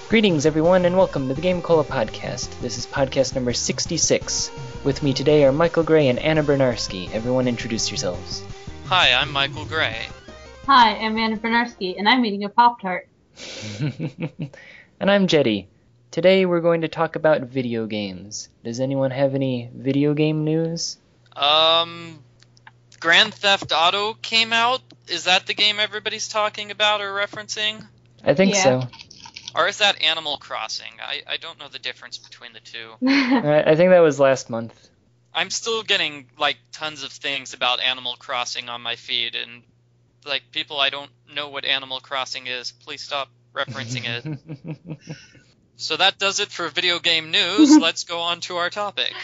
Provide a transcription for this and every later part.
Greetings, everyone, and welcome to the GameCola podcast. This is podcast number 66. With me today are Michael Gray and Anna Bryniarski. Everyone introduce yourselves. Hi, I'm Michael Gray. Hi, I'm Anna Bryniarski, and I'm eating a Pop-Tart. And I'm Jeddy. Today we're going to talk about video games. Does anyone have any video game news? Grand Theft Auto came out? Is that the game everybody's talking about or referencing? I think so. Or is that Animal Crossing? I don't know the difference between the two. I think that was last month. I'm still getting, tons of things about Animal Crossing on my feed, and, people, I don't know what Animal Crossing is. Please stop referencing it. So that does it for video game news. Let's go on to our topic.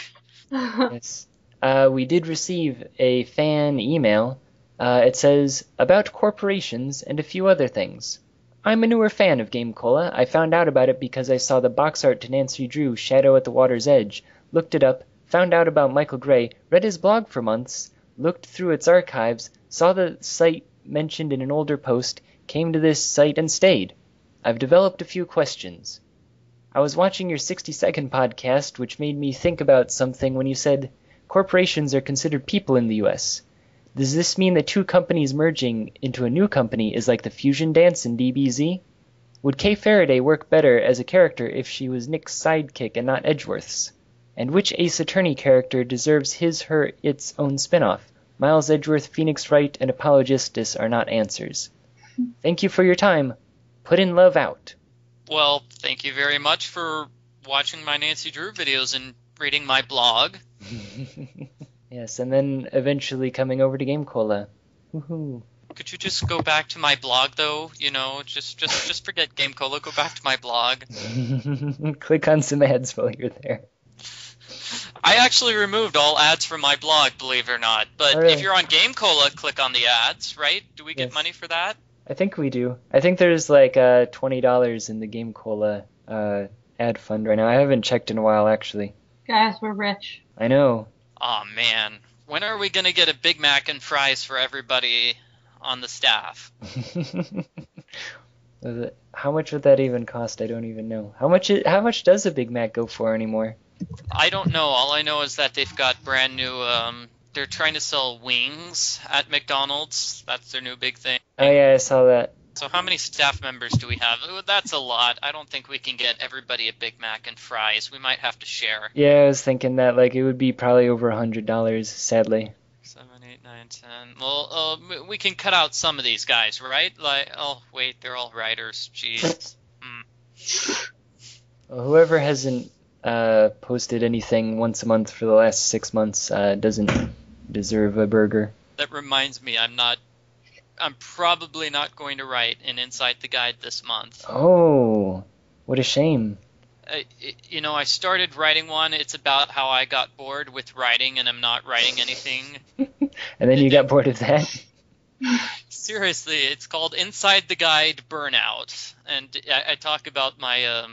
Yes. We did receive a fan email. It says, about corporations and a few other things. I'm a newer fan of GameCola. I found out about it because I saw the box art to Nancy Drew, Shadow at the Water's Edge, looked it up, found out about Michael Gray, read his blog for months, looked through its archives, saw the site mentioned in an older post, came to this site and stayed. I've developed a few questions. I was watching your 60-second podcast, which made me think about something when you said corporations are considered people in the U.S. Does this mean that two companies merging into a new company is like the fusion dance in DBZ? Would Kay Faraday work better as a character if she was Nick's sidekick and not Edgeworth's? And which Ace Attorney character deserves his, her, its own spin-off? Miles Edgeworth, Phoenix Wright, and Apologistus are not answers. Thank you for your time. Put in love out. Well, thank you very much for watching my Nancy Drew videos and reading my blog. Yes, and then eventually coming over to GameCola. Woohoo. Could you just go back to my blog, though? You know, just forget GameCola. Go back to my blog. Click on some ads while you're there. I actually removed all ads from my blog, believe it or not. But really? If you're on GameCola, click on the ads, right? Do we get money for that? I think we do. I think there's $20 in the GameCola ad fund right now. I haven't checked in a while, actually. Guys, we're rich. I know. Aw, man. When are we going to get a Big Mac and fries for everybody on the staff? How much would that even cost? I don't even know. How much does a Big Mac go for anymore? I don't know. All I know is that they've got brand new, they're trying to sell wings at McDonald's. That's their new big thing. Oh yeah, I saw that. So how many staff members do we have? That's a lot. I don't think we can get everybody a Big Mac and fries. We might have to share. Yeah, I was thinking that it would be probably over $100, sadly. 7, 8, 9, 10. Well, we can cut out some of these guys, right? Oh, wait, they're all writers. Jeez. Well, whoever hasn't posted anything once a month for the last 6 months doesn't deserve a burger. That reminds me, I'm probably not going to write an Inside the Guide this month. Oh, what a shame. I started writing one. It's about how I got bored with writing and I'm not writing anything. And then you got bored of that? Seriously, it's called Inside the Guide Burnout. And I talk about my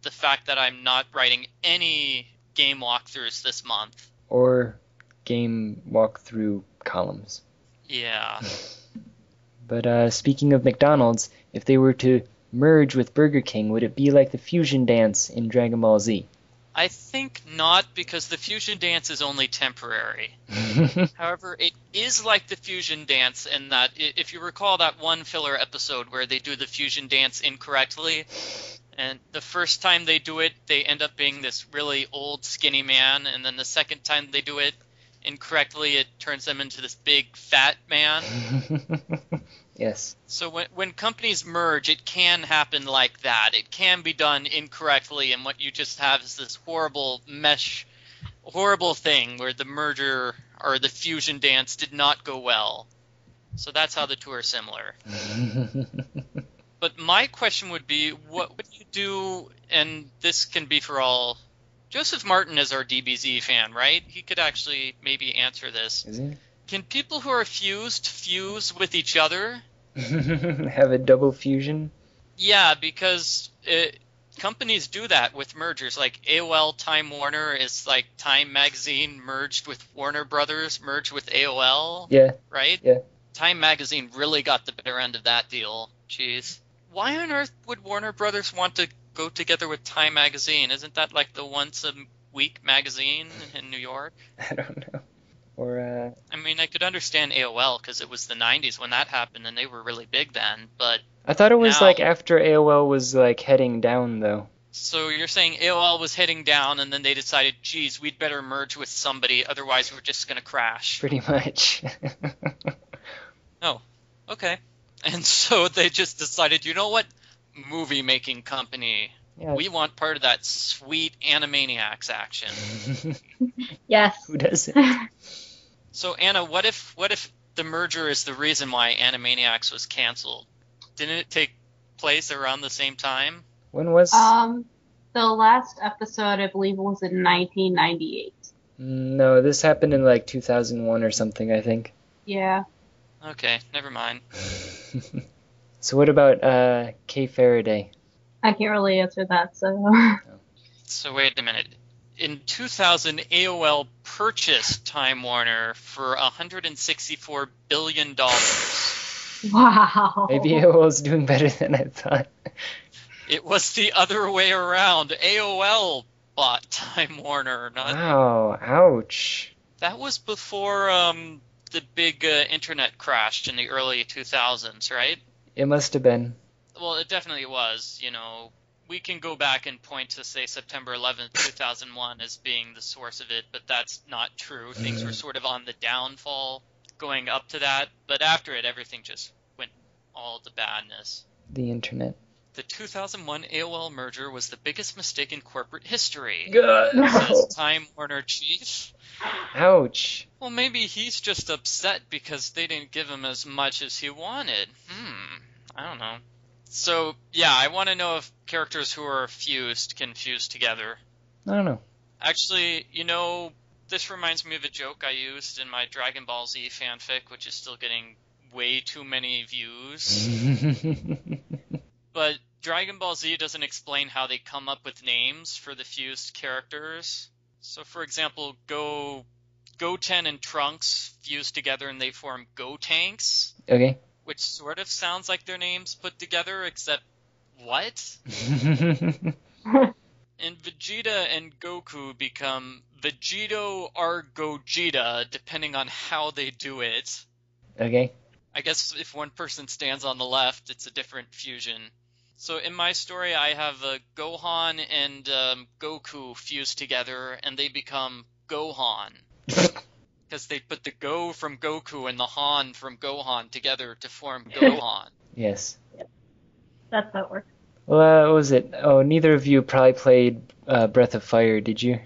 the fact that I'm not writing any game walkthroughs this month. Or game walkthrough columns. Yeah. But speaking of McDonald's, if they were to merge with Burger King, would it be like the fusion dance in Dragon Ball Z? I think not, because the fusion dance is only temporary. However, it is like the fusion dance in that, if you recall that one filler episode where they do the fusion dance incorrectly, and the first time they do it, they end up being this really old, skinny man, and then the second time they do it incorrectly, it turns them into this big, fat man. Yes. So when companies merge, it can happen like that. It can be done incorrectly, and what you just have is this horrible thing where the merger or the fusion dance did not go well. So that's how the two are similar. But my question would be, what would you do, and this can be for all... Joseph Martin is our DBZ fan, right? He could actually maybe answer this. Is he? Can people who are fused fuse with each other? Have a double fusion? Yeah, because companies do that with mergers. Like AOL Time Warner is like Time Magazine merged with Warner Brothers, merged with AOL. Yeah. Right? Yeah. Time Magazine really got the better end of that deal. Jeez. Why on earth would Warner Brothers want to go together with Time Magazine? Isn't that like the once-a-week magazine in New York? I don't know. Or, I mean, I could understand AOL because it was the 90s when that happened and they were really big then, but I thought it was now... like after AOL was like heading down, though. So you're saying AOL was heading down and then they decided, geez, we'd better merge with somebody, otherwise we're just going to crash. Pretty much. Oh, okay. And so they just decided, you know what? Movie making company. Yeah. We want part of that sweet Animaniacs action. Yes. Who doesn't? So Anna, what if the merger is the reason why Animaniacs was canceled? Didn't it take place around the same time? When was? The last episode, I believe, was in 1998. No, this happened in like 2001 or something, I think. Yeah. Okay, never mind. So what about Kay Faraday? I can't really answer that, so... So wait a minute. In 2000, AOL purchased Time Warner for $164 billion. Wow. Maybe AOL's doing better than I thought. It was the other way around. AOL bought Time Warner. Wow, ouch. That was before the big internet crashed in the early 2000s, right? It must have been. Well, it definitely was. You know, we can go back and point to, say, September 11th, 2001 as being the source of it, but that's not true. Things were sort of on the downfall going up to that, but after it, everything just went all to badness. The internet. The 2001 AOL merger was the biggest mistake in corporate history, God, says Time Warner chief. Ouch. Well, maybe he's just upset because they didn't give him as much as he wanted. I don't know. So, yeah, I want to know if characters who are fused can fuse together. I don't know. Actually, you know, this reminds me of a joke I used in my Dragon Ball Z fanfic, which is still getting way too many views. But Dragon Ball Z doesn't explain how they come up with names for the fused characters. So, for example, Goten and Trunks fuse together and they form Gotenks. Okay. Which sort of sounds like their names put together, except what? And Vegeta and Goku become Vegeto or Gogeta, depending on how they do it. Okay. I guess if one person stands on the left, it's a different fusion. So in my story, I have Gohan and Goku fused together, and they become Gohan. Because they put the Go from Goku and the Han from Gohan together to form Gohan. Yes. Yep. That's how it works. Well, what was it? Oh, neither of you probably played Breath of Fire, did you?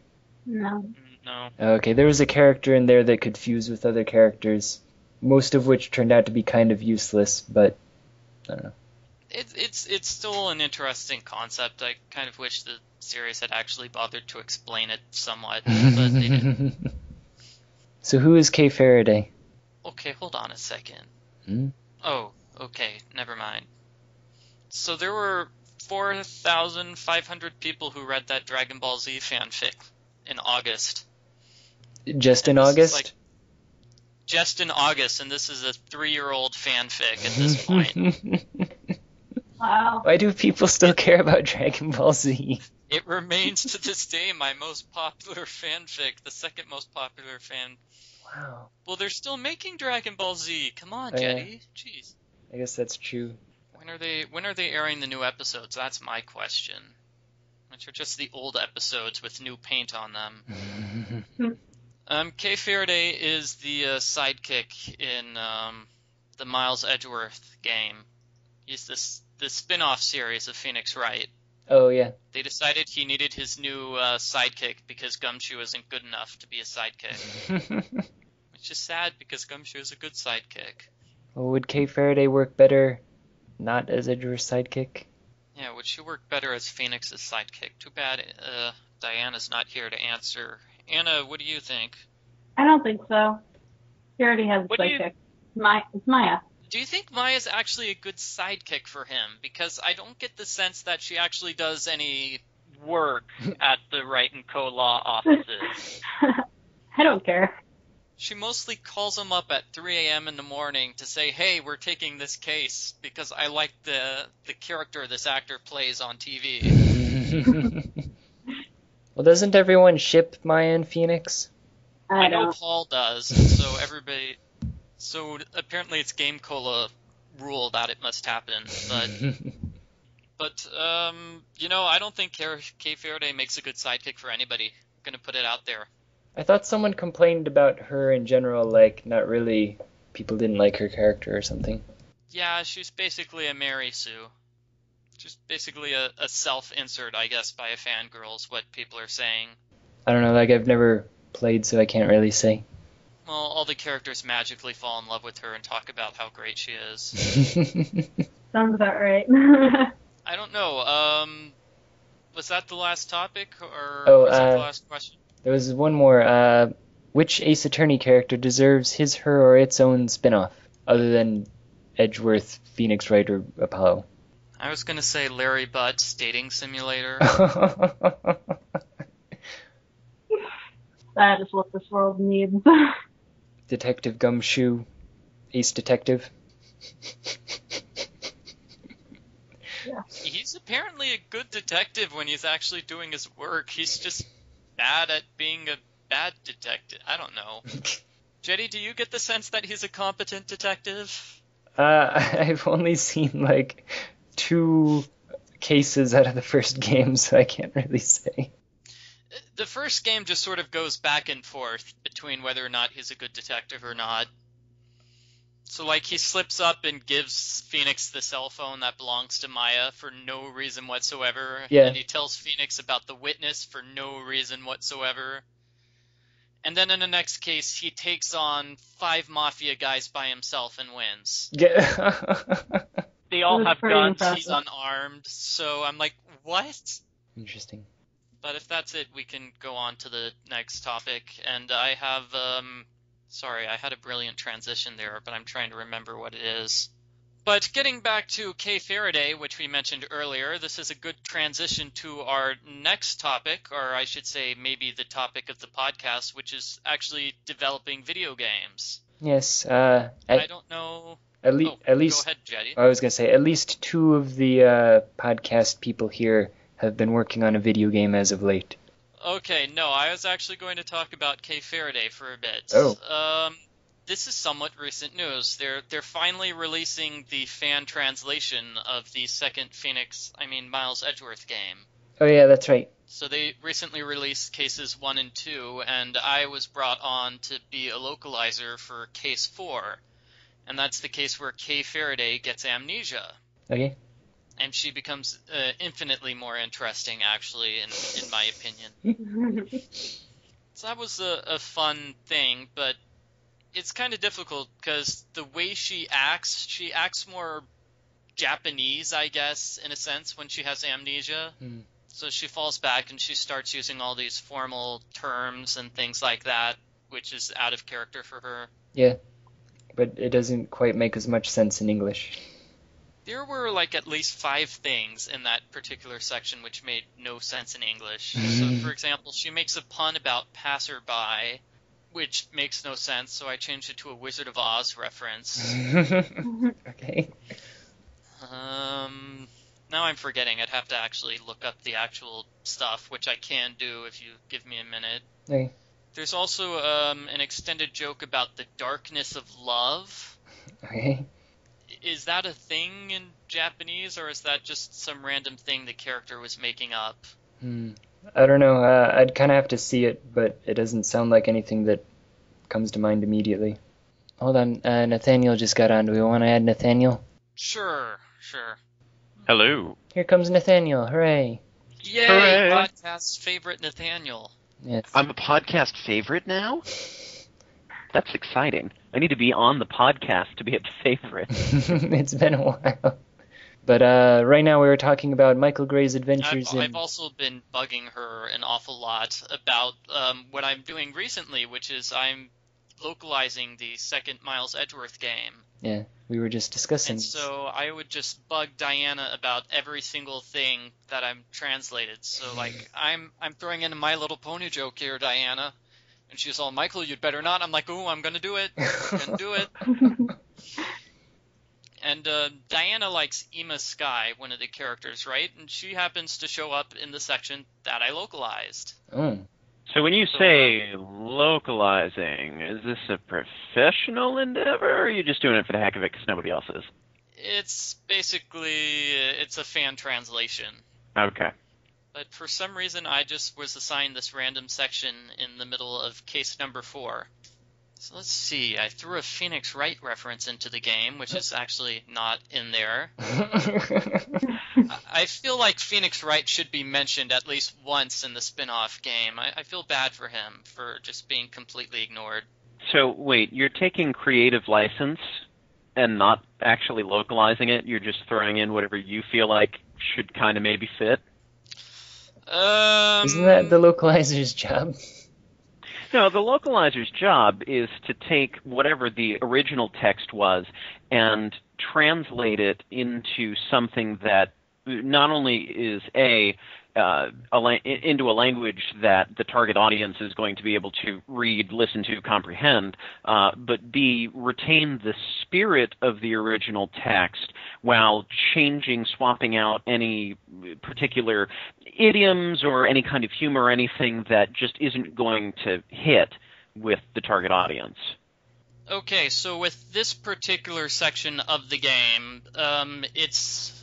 No. No. Okay, there was a character in there that could fuse with other characters, most of which turned out to be kind of useless, but I don't know. It's still an interesting concept. I kind of wish the series had actually bothered to explain it somewhat, but they didn't. So who is Kay Faraday? Okay, hold on a second. Hmm? Oh, okay, never mind. So there were 4,500 people who read that Dragon Ball Z fanfic in August. Just in August? Just in August, and this is a 3-year-old fanfic at this point. Wow. Why do people still care about Dragon Ball Z? It remains to this day my most popular fanfic, the second most popular fan. Wow. Well, they're still making Dragon Ball Z. Come on, Oh, yeah. Jeddy. Jeez. I guess that's true. When are they airing the new episodes? That's my question. Which are just the old episodes with new paint on them. Kay Faraday is the sidekick in the Miles Edgeworth game. He's the spin-off series of Phoenix Wright. Oh, yeah. They decided he needed his new sidekick because Gumshoe isn't good enough to be a sidekick. Which is sad because Gumshoe is a good sidekick. Well, would Kay Faraday work better not as Edgeworth's sidekick? Yeah, would she work better as Phoenix's sidekick? Too bad Diana's not here to answer. Anna, what do you think? I don't think so. He already has a What do you- sidekick. It's Maya. Do you think Maya's actually a good sidekick for him? Because I don't get the sense that she actually does any work at the Wright & Co. law offices. I don't care. She mostly calls him up at 3 a.m. in the morning to say, hey, we're taking this case because I like the character this actor plays on TV. Well, doesn't everyone ship Maya and Phoenix? I know Paul does, so apparently it's GameCola rule that it must happen, but I don't think Kay Faraday makes a good sidekick for anybody. I'm gonna put it out there. I thought someone complained about her in general, like, not really, people didn't like her character or something. Yeah, she's basically a Mary Sue. She's basically a self-insert, I guess, by a fangirl is what people are saying. I don't know, like, I've never played, so I can't really say. Well, all the characters magically fall in love with her and talk about how great she is. Sounds about right. I don't know, was that the last topic, or was that the last question? There was one more. Which Ace Attorney character deserves his, her, or its own spin-off, other than Edgeworth, Phoenix Wright, or Apollo? I was gonna say Larry Butt's Dating Simulator. That is what this world needs. Detective Gumshoe, Ace Detective. Yeah. He's apparently a good detective when he's actually doing his work. He's just bad at being a bad detective. I don't know. Jeddy, do you get the sense that he's a competent detective? I've only seen, like, 2 cases out of the first game, so I can't really say. The first game just sort of goes back and forth between whether or not he's a good detective or not. So, like, he slips up and gives Phoenix the cell phone that belongs to Maya for no reason whatsoever. Yeah. And he tells Phoenix about the witness for no reason whatsoever. And then in the next case, he takes on 5 mafia guys by himself and wins. Yeah. They all have guns, impressive. he's unarmed, so I'm like, what? Interesting. But if that's it, we can go on to the next topic. And I have, sorry, I had a brilliant transition there, but I'm trying to remember what it is. But getting back to Kay Faraday, which we mentioned earlier, this is a good transition to our next topic, or I should say maybe the topic of the podcast, which is actually developing video games. Yes. I don't know. At least. Go ahead, Jeddy. I was gonna say at least 2 of the podcast people here have been working on a video game as of late. Okay, no, I was actually going to talk about Kay Faraday for a bit. Oh. This is somewhat recent news. They're finally releasing the fan translation of the second Miles Edgeworth game. Oh yeah, that's right. So they recently released cases 1 and 2, and I was brought on to be a localizer for case 4. And that's the case where Kay Faraday gets amnesia. Okay. And she becomes infinitely more interesting, actually, in my opinion. So that was a fun thing, but it's kind of difficult because the way she acts more Japanese, I guess, in a sense, when she has amnesia. Hmm. So she falls back and she starts using all these formal terms and things like that, which is out of character for her. Yeah, but it doesn't quite make as much sense in English. There were like at least 5 things in that particular section which made no sense in English. So, for example, she makes a pun about passerby, which makes no sense, so I changed it to a Wizard of Oz reference. Okay. Now I'm forgetting. I'd have to actually look up the actual stuff, which I can do if you give me a minute. Okay. There's also an extended joke about the darkness of love. Okay. Is that a thing in Japanese, or is that just some random thing the character was making up? I don't know. I'd kind of have to see it, but it doesn't sound like anything that comes to mind immediately. Hold on. Nathaniel just got on. Do we want to add Nathaniel? Sure. Hello. Here comes Nathaniel. Hooray. Yay, Hooray. podcast's favorite Nathaniel. Yes. I'm a podcast favorite now? That's exciting. I need to be on the podcast to be a favorite. It's been a while. But right now we were talking about Michael Gray's adventures in... I've also been bugging her an awful lot about what I'm doing recently, which is I'm localizing the second Miles Edgeworth game. Yeah, we were just discussing. And so I would just bug Diana about every single thing that I'm translated. So, like, I'm throwing in a My Little Pony joke here, Diana. And she's all, Michael, you'd better not. I'm like, ooh, I'm going to do it. I'm going to do it. And Diana likes Ema Sky, one of the characters, right? And she happens to show up in the section that I localized. Oh. So when you say localizing, is this a professional endeavor, or are you just doing it for the heck of it because nobody else is? It's basically, it's a fan translation. Okay. But for some reason, I just was assigned this random section in the middle of case number 4. So let's see, I threw a Phoenix Wright reference into the game, which is actually not in there. I feel like Phoenix Wright should be mentioned at least once in the spin-off game. I feel bad for him for just being completely ignored. So, wait, you're taking creative license and not actually localizing it? You're just throwing in whatever you feel like should kind of maybe fit? Isn't that the localizer's job? No, the localizer's job is to take whatever the original text was and translate it into something that not only is into a language that the target audience is going to be able to read, listen to, comprehend, but B, retain the spirit of the original text while swapping out any particular idioms or any kind of humor or anything that just isn't going to hit with the target audience. Okay, so with this particular section of the game, it's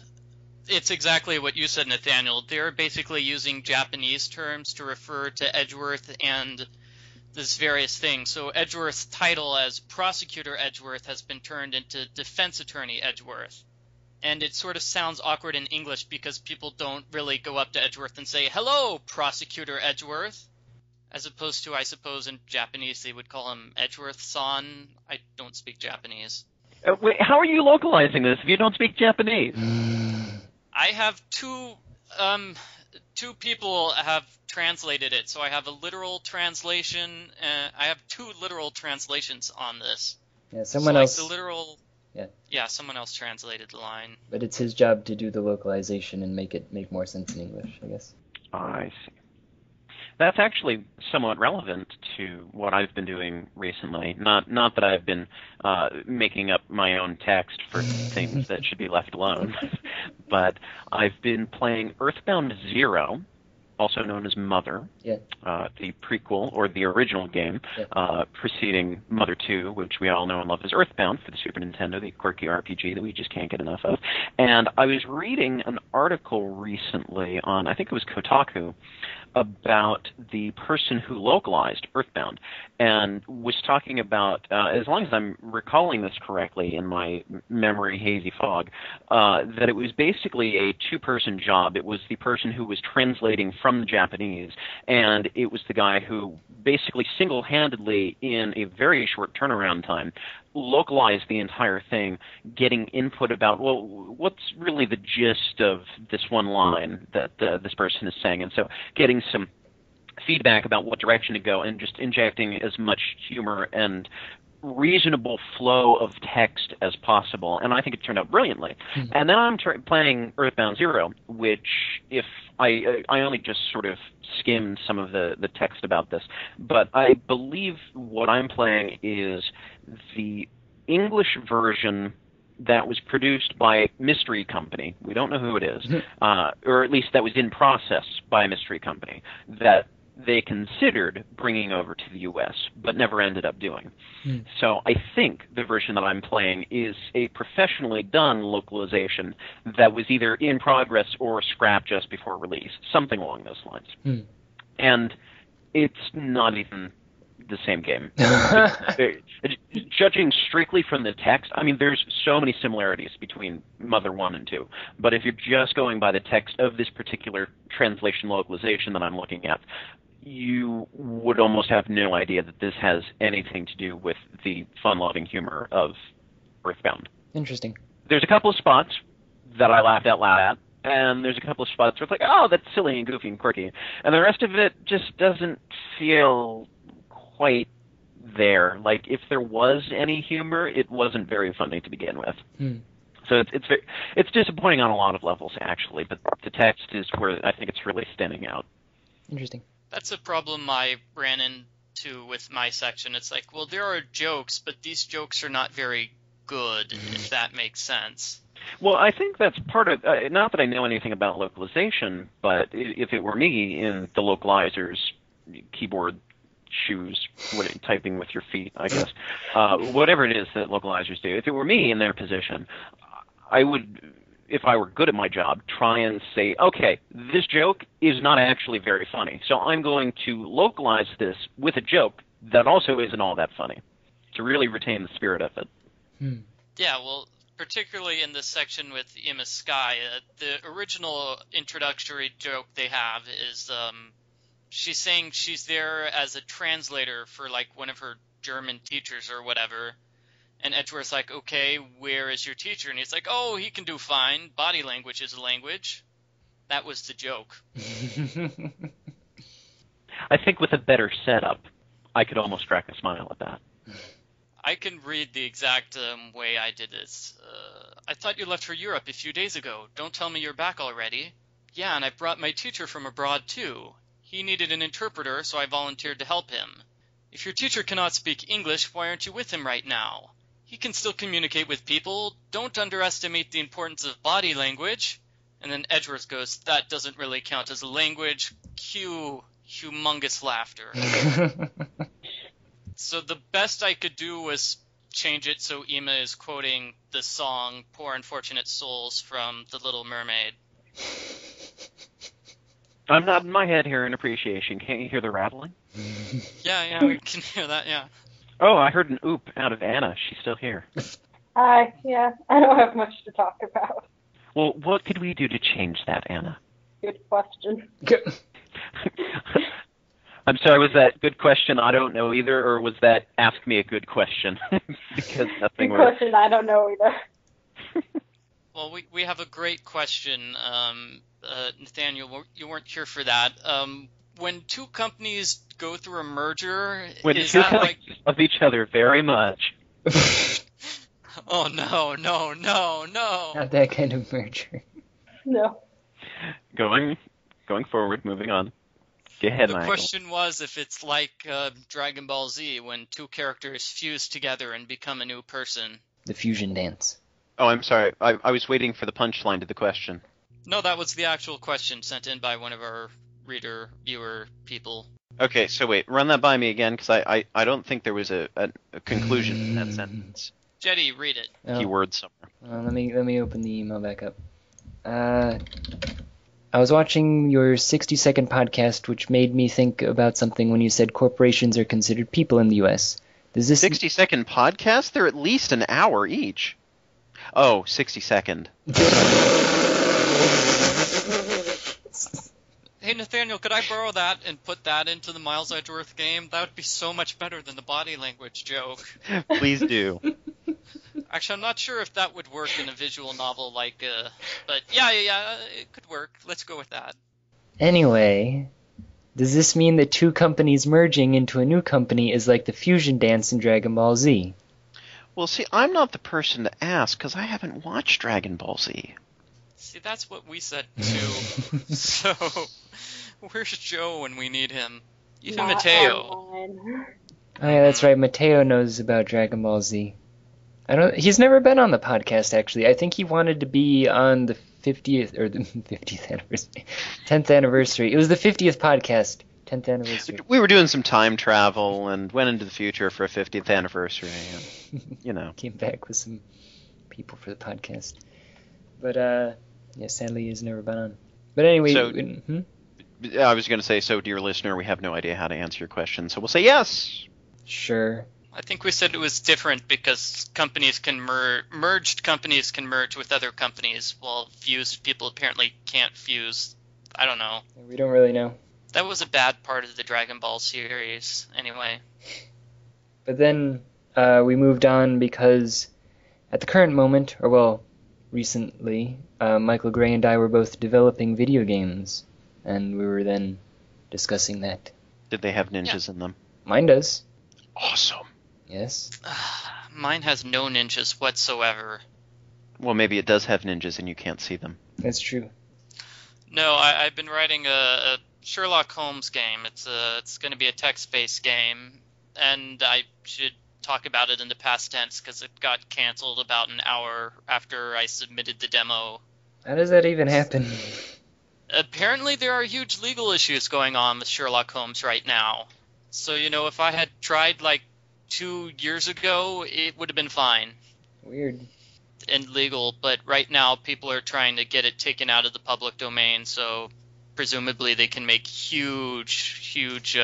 exactly what you said, Nathaniel. They're basically using Japanese terms to refer to Edgeworth and this various things. So Edgeworth's title as Prosecutor Edgeworth has been turned into Defense Attorney Edgeworth. And it sort of sounds awkward in English because people don't really go up to Edgeworth and say, "Hello, Prosecutor Edgeworth." As opposed to, I suppose, in Japanese they would call him Edgeworth-san. I don't speak Japanese. Wait, how are you localizing this if you don't speak Japanese? I have two people have translated it, so I have a literal translation. I have 2 literal translations on this. Yeah, someone else. Like the literal. Yeah, someone else translated the line. but it's his job to do the localization and make more sense in English, I guess. I see. That's actually somewhat relevant to what I've been doing recently. Not that I've been making up my own text for things that should be left alone, but I've been playing Earthbound Zero, also known as Mother, the prequel or the original game preceding Mother 2, which we all know and love as Earthbound for the Super Nintendo, the quirky RPG that we just can't get enough of. And I was reading an article recently on, I think it was Kotaku, about the person who localized Earthbound and was talking about, as long as I'm recalling this correctly in my memory hazy fog, that it was basically a 2-person job. It was the person who was translating from the Japanese, and it was the guy who basically single-handedly, in a very short turnaround time, localized the entire thing, getting input about, well, what's really the gist of this one line that this person is saying, and so getting some feedback about what direction to go and just injecting as much humor and reasonable flow of text as possible, and I think it turned out brilliantly. Mm-hmm. And then I'm playing Earthbound Zero, which, if I only just sort of skimmed some of the text about this, but I believe what I'm playing is the English version that was produced by a mystery company. We don't know who it is, or at least that was in process by a mystery company that they considered bringing over to the U.S., but never ended up doing. So I think the version that I'm playing is a professionally done localization that was either in progress or scrapped just before release, something along those lines. And it's not even the same game. Judging strictly from the text, I mean, there's so many similarities between Mother 1 and 2, but if you're just going by the text of this particular translation localization that I'm looking at, you would almost have no idea that this has anything to do with the fun-loving humor of Earthbound. Interesting. There's a couple of spots that I laughed out loud at, and there's a couple of spots where it's like, oh, that's silly and goofy and quirky, and the rest of it just doesn't feel quite there. Like, if there was any humor, it wasn't very funny to begin with. So it's disappointing on a lot of levels, actually, but the text is where I think it's really standing out. Interesting. That's a problem I ran into too with my section. It's like, well, there are jokes, but these jokes are not very good, if that makes sense. Well, I think that's part of, not that I know anything about localization, but if it were me in the localizer's keyboard shoes, typing with your feet, I guess, whatever it is that localizers do, if it were me in their position, I would, if I were good at my job, try and say, okay, this joke is not actually very funny, so I'm going to localize this with a joke that also isn't all that funny, to really retain the spirit of it. Yeah, well, particularly in this section with Emma Sky, the original introductory joke they have is she's saying she's there as a translator for, like, one of her German teachers or whatever, and Edgeworth's like, okay, where is your teacher? And he's like, oh, he can do fine. Body language is a language. That was the joke. I think with a better setup, I could almost crack a smile at that. I can read the exact way I did this. I thought you left for Europe a few days ago. Don't tell me you're back already. Yeah, and I brought my teacher from abroad, too. He needed an interpreter, so I volunteered to help him. If your teacher cannot speak English, why aren't you with him right now? He can still communicate with people. Don't underestimate the importance of body language. And then Edgeworth goes, that doesn't really count as a language. Cue humongous laughter. So the best I could do was change it so Emma is quoting the song Poor Unfortunate Souls from The Little Mermaid. I'm nodding my head here in appreciation. Can't you hear the rattling? Yeah, we can hear that, yeah. Oh, I heard an oop out of Anna. She's still here. Hi, yeah, I don't have much to talk about. Well, what could we do to change that, Anna? Good question. I'm sorry, was that good question? I don't know either, or was that ask me a good question? Because nothing Good question, I don't know either. Well, we have a great question, Nathaniel. You weren't here for that. When two companies go through a merger, when is two that like... love each other very much. Oh, no. Not that kind of merger. No. Going forward, moving on. Go ahead, The Michael. question was if it's like Dragon Ball Z, when two characters fuse together and become a new person. The fusion dance. Oh, I'm sorry. I was waiting for the punchline to the question. No, that was the actual question sent in by one of our viewer people. Okay, so wait, run that by me again, because I don't think there was a conclusion in that sentence. Jeddy, read it. Keyword somewhere. Let me open the email back up. I was watching your 60-second podcast, which made me think about something when you said corporations are considered people in the U.S. Does this 60-second podcast? They're at least an hour each. Oh, 60-second. Hey, Nathaniel, could I borrow that and put that into the Miles Edgeworth game? That would be so much better than the body language joke. Please do. Actually, I'm not sure if that would work in a visual novel like, but yeah, it could work. Let's go with that. Anyway, does this mean that two companies merging into a new company is like the fusion dance in Dragon Ball Z? Well, see, I'm not the person to ask, because I haven't watched Dragon Ball Z. See, that's what we said, too. So, where's Joe when we need him? Even Not Mateo. online. Oh yeah, that's right. Mateo knows about Dragon Ball Z. He's never been on the podcast, actually. I think he wanted to be on the 50th, or the 50th anniversary, 10th anniversary. It was the 50th podcast, 10th anniversary. We were doing some time travel and went into the future for a 50th anniversary. And, you know. Came back with some people for the podcast. But, yeah, sadly he's never been on. But anyway... So, I was going to say, so dear listener, we have no idea how to answer your question, so we'll say yes! Sure. I think we said it was different because companies can merged companies can merge with other companies, while fused people apparently can't fuse. I don't know. We don't really know. That was a bad part of the Dragon Ball series, anyway. But then we moved on because at the current moment, or well, recently, Michael Gray and I were both developing video games, and we were then discussing that. Did they have ninjas in them? Mine does. Awesome. Yes. Mine has no ninjas whatsoever. Well, maybe it does have ninjas and you can't see them. That's true. No, I've been writing a Sherlock Holmes game. It's going to be a text-based game, and I should talk about it in the past tense because it got canceled about an hour after I submitted the demo. How does that even happen? Apparently there are huge legal issues going on with Sherlock Holmes right now. So, if I had tried like 2 years ago, it would have been fine Weird. and legal, but right now people are trying to get it taken out of the public domain, so presumably they can make huge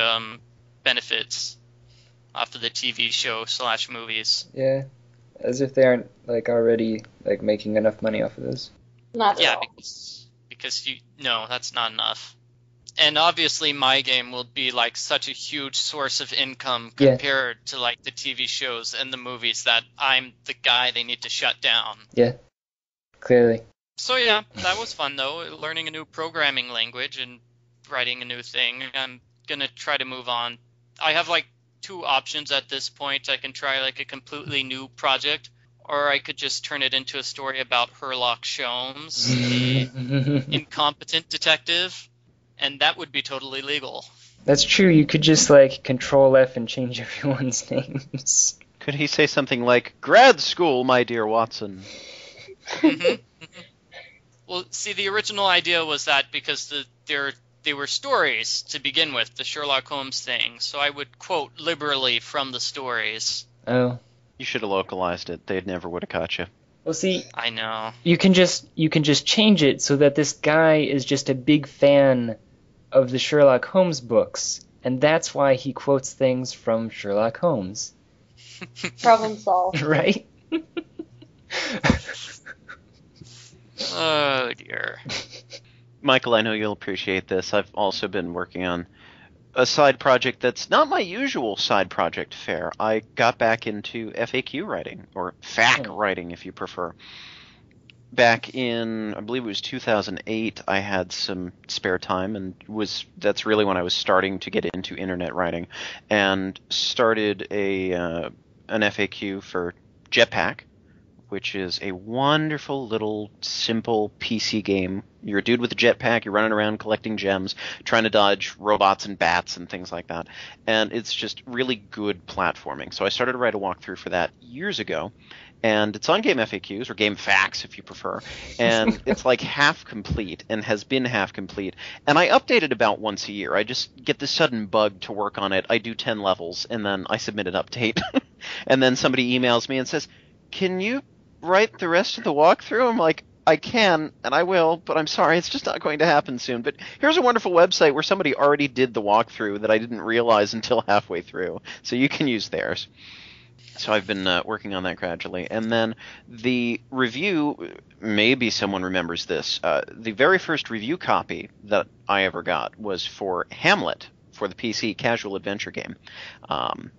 benefits off of the TV show / movies. Yeah. As if they aren't like already like making enough money off of those. Not at Yeah, all. because no, that's not enough. And obviously my game will be like such a huge source of income Yeah. compared to like the TV shows and the movies that I'm the guy they need to shut down. Yeah. Clearly. So yeah, that was fun though, learning a new programming language and writing a new thing. I'm gonna try to move on. I have like 2 options at this point. I can try like a completely new project, or I could just turn it into a story about Sherlock Holmes, the incompetent detective, and that would be totally legal. That's true. You could just like Control F and change everyone's names. Could he say something like, "Grad school, my dear Watson"? Mhm. Well, see, the original idea was that because they were stories to begin with, the Sherlock Holmes thing, so I would quote liberally from the stories. Oh. You should have localized it. They never would have caught you. Well, see, I know. you can just change it so that this guy is just a big fan of the Sherlock Holmes books, and that's why he quotes things from Sherlock Holmes. Problem solved. Right? Oh, dear. Michael, I know you'll appreciate this. I've also been working on a side project that's not my usual side project fare. I got back into FAQ writing, or FAQ writing if you prefer. Back in, I believe it was 2008, I had some spare time, and that's really when I was starting to get into internet writing, and started an FAQ for Jetpack, which is a wonderful little simple PC game. You're a dude with a jetpack, you're running around collecting gems, trying to dodge robots and bats and things like that. And it's just really good platforming. So I started to write a walkthrough for that years ago. And it's on Game FAQs, or Game Facts if you prefer. And it's like half complete, and has been half complete. And I update it about once a year. I just get this sudden bug to work on it. I do 10 levels, and then I submit an update. And then somebody emails me and says, "Can you write the rest of the walkthrough?" I'm like, "I can, and I will, but I'm sorry, it's just not going to happen soon. But here's a wonderful website where somebody already did the walkthrough that I didn't realize until halfway through, so you can use theirs." So I've been working on that gradually. And then the review, maybe someone remembers this, the very first review copy that I ever got was for Hamlet, for the PC casual adventure game.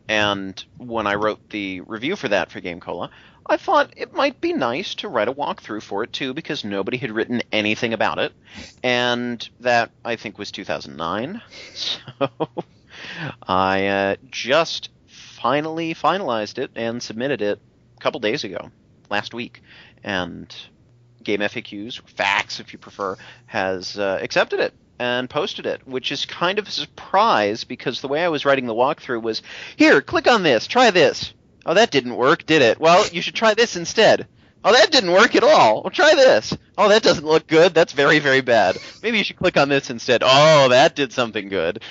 And when I wrote the review for that for GameCola, I thought it might be nice to write a walkthrough for it too, because nobody had written anything about it. And that, I think, was 2009. So I just finally finalized it and submitted it a couple days ago, last week. And Game FAQs, Facts if you prefer, has accepted it and posted it, which is kind of a surprise because the way I was writing the walkthrough was, "Here, click on this, try this. Oh, that didn't work, did it? Well, you should try this instead. Oh, that didn't work at all. Well, try this. Oh, that doesn't look good. That's very, very bad. Maybe you should click on this instead. Oh, that did something good."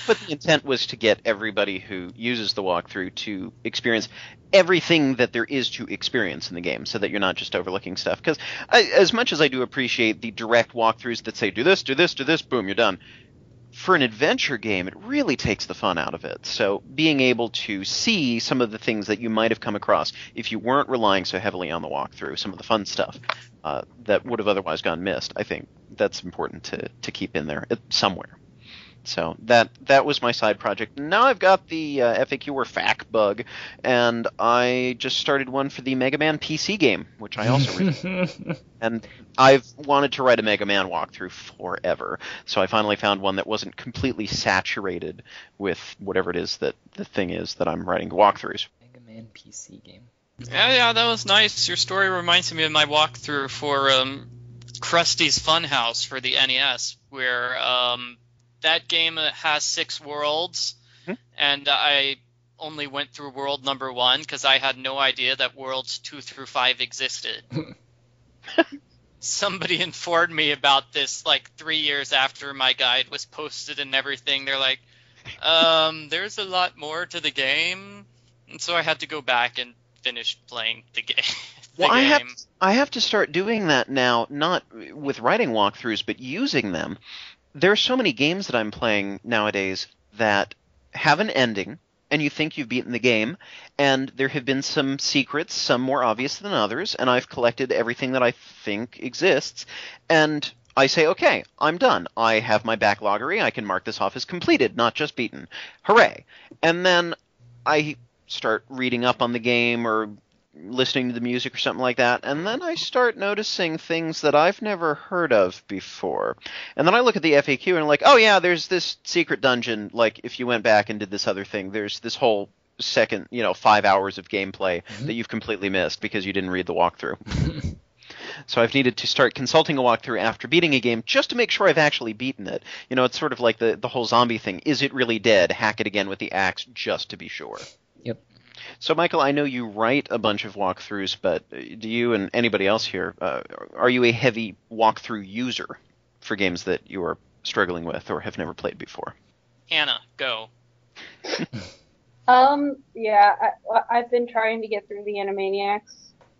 But the intent was to get everybody who uses the walkthrough to experience everything that there is to experience in the game, so that you're not just overlooking stuff. Because as much as I do appreciate the direct walkthroughs that say, do this, boom, you're done, for an adventure game, it really takes the fun out of it. So being able to see some of the things that you might have come across if you weren't relying so heavily on the walkthrough, some of the fun stuff that would have otherwise gone missed, I think that's important to keep in there somewhere. So that was my side project. Now I've got the FAQ or FAQ bug, and I just started one for the Mega Man PC game, which I also reviewed. And I've wanted to write a Mega Man walkthrough forever, so I finally found one that wasn't completely saturated with whatever it is that the thing is that I'm writing walkthroughs. Mega Man PC game. Yeah, that was nice. Your story reminds me of my walkthrough for Krusty's Funhouse for the NES, where that game has 6 worlds, and I only went through world number 1 because I had no idea that worlds 2 through 5 existed. Somebody informed me about this like 3 years after my guide was posted and everything. They're like, there's a lot more to the game. And so I had to go back and finish playing the game. Well, I have to start doing that now, not with writing walkthroughs, but using them. There are so many games that I'm playing nowadays that have an ending, and you think you've beaten the game, and there have been some secrets, some more obvious than others, and I've collected everything that I think exists, and I say, okay, I'm done. I have my backloggery. I can mark this off as completed, not just beaten. Hooray. And then I start reading up on the game or listening to the music or something like that, and then I start noticing things that I've never heard of before. And then I look at the FAQ and I'm like, oh yeah, there's this secret dungeon, like if you went back and did this other thing, there's this whole second, 5 hours of gameplay that you've completely missed because you didn't read the walkthrough. So I've needed to start consulting a walkthrough after beating a game just to make sure I've actually beaten it. It's sort of like the whole zombie thing. Is it really dead? Hack it again with the axe just to be sure. Yep. So, Michael, I know you write a bunch of walkthroughs, but do you and anybody else here, are you a heavy walkthrough user for games that you are struggling with or have never played before? Hannah, go. Yeah, I've been trying to get through the Animaniacs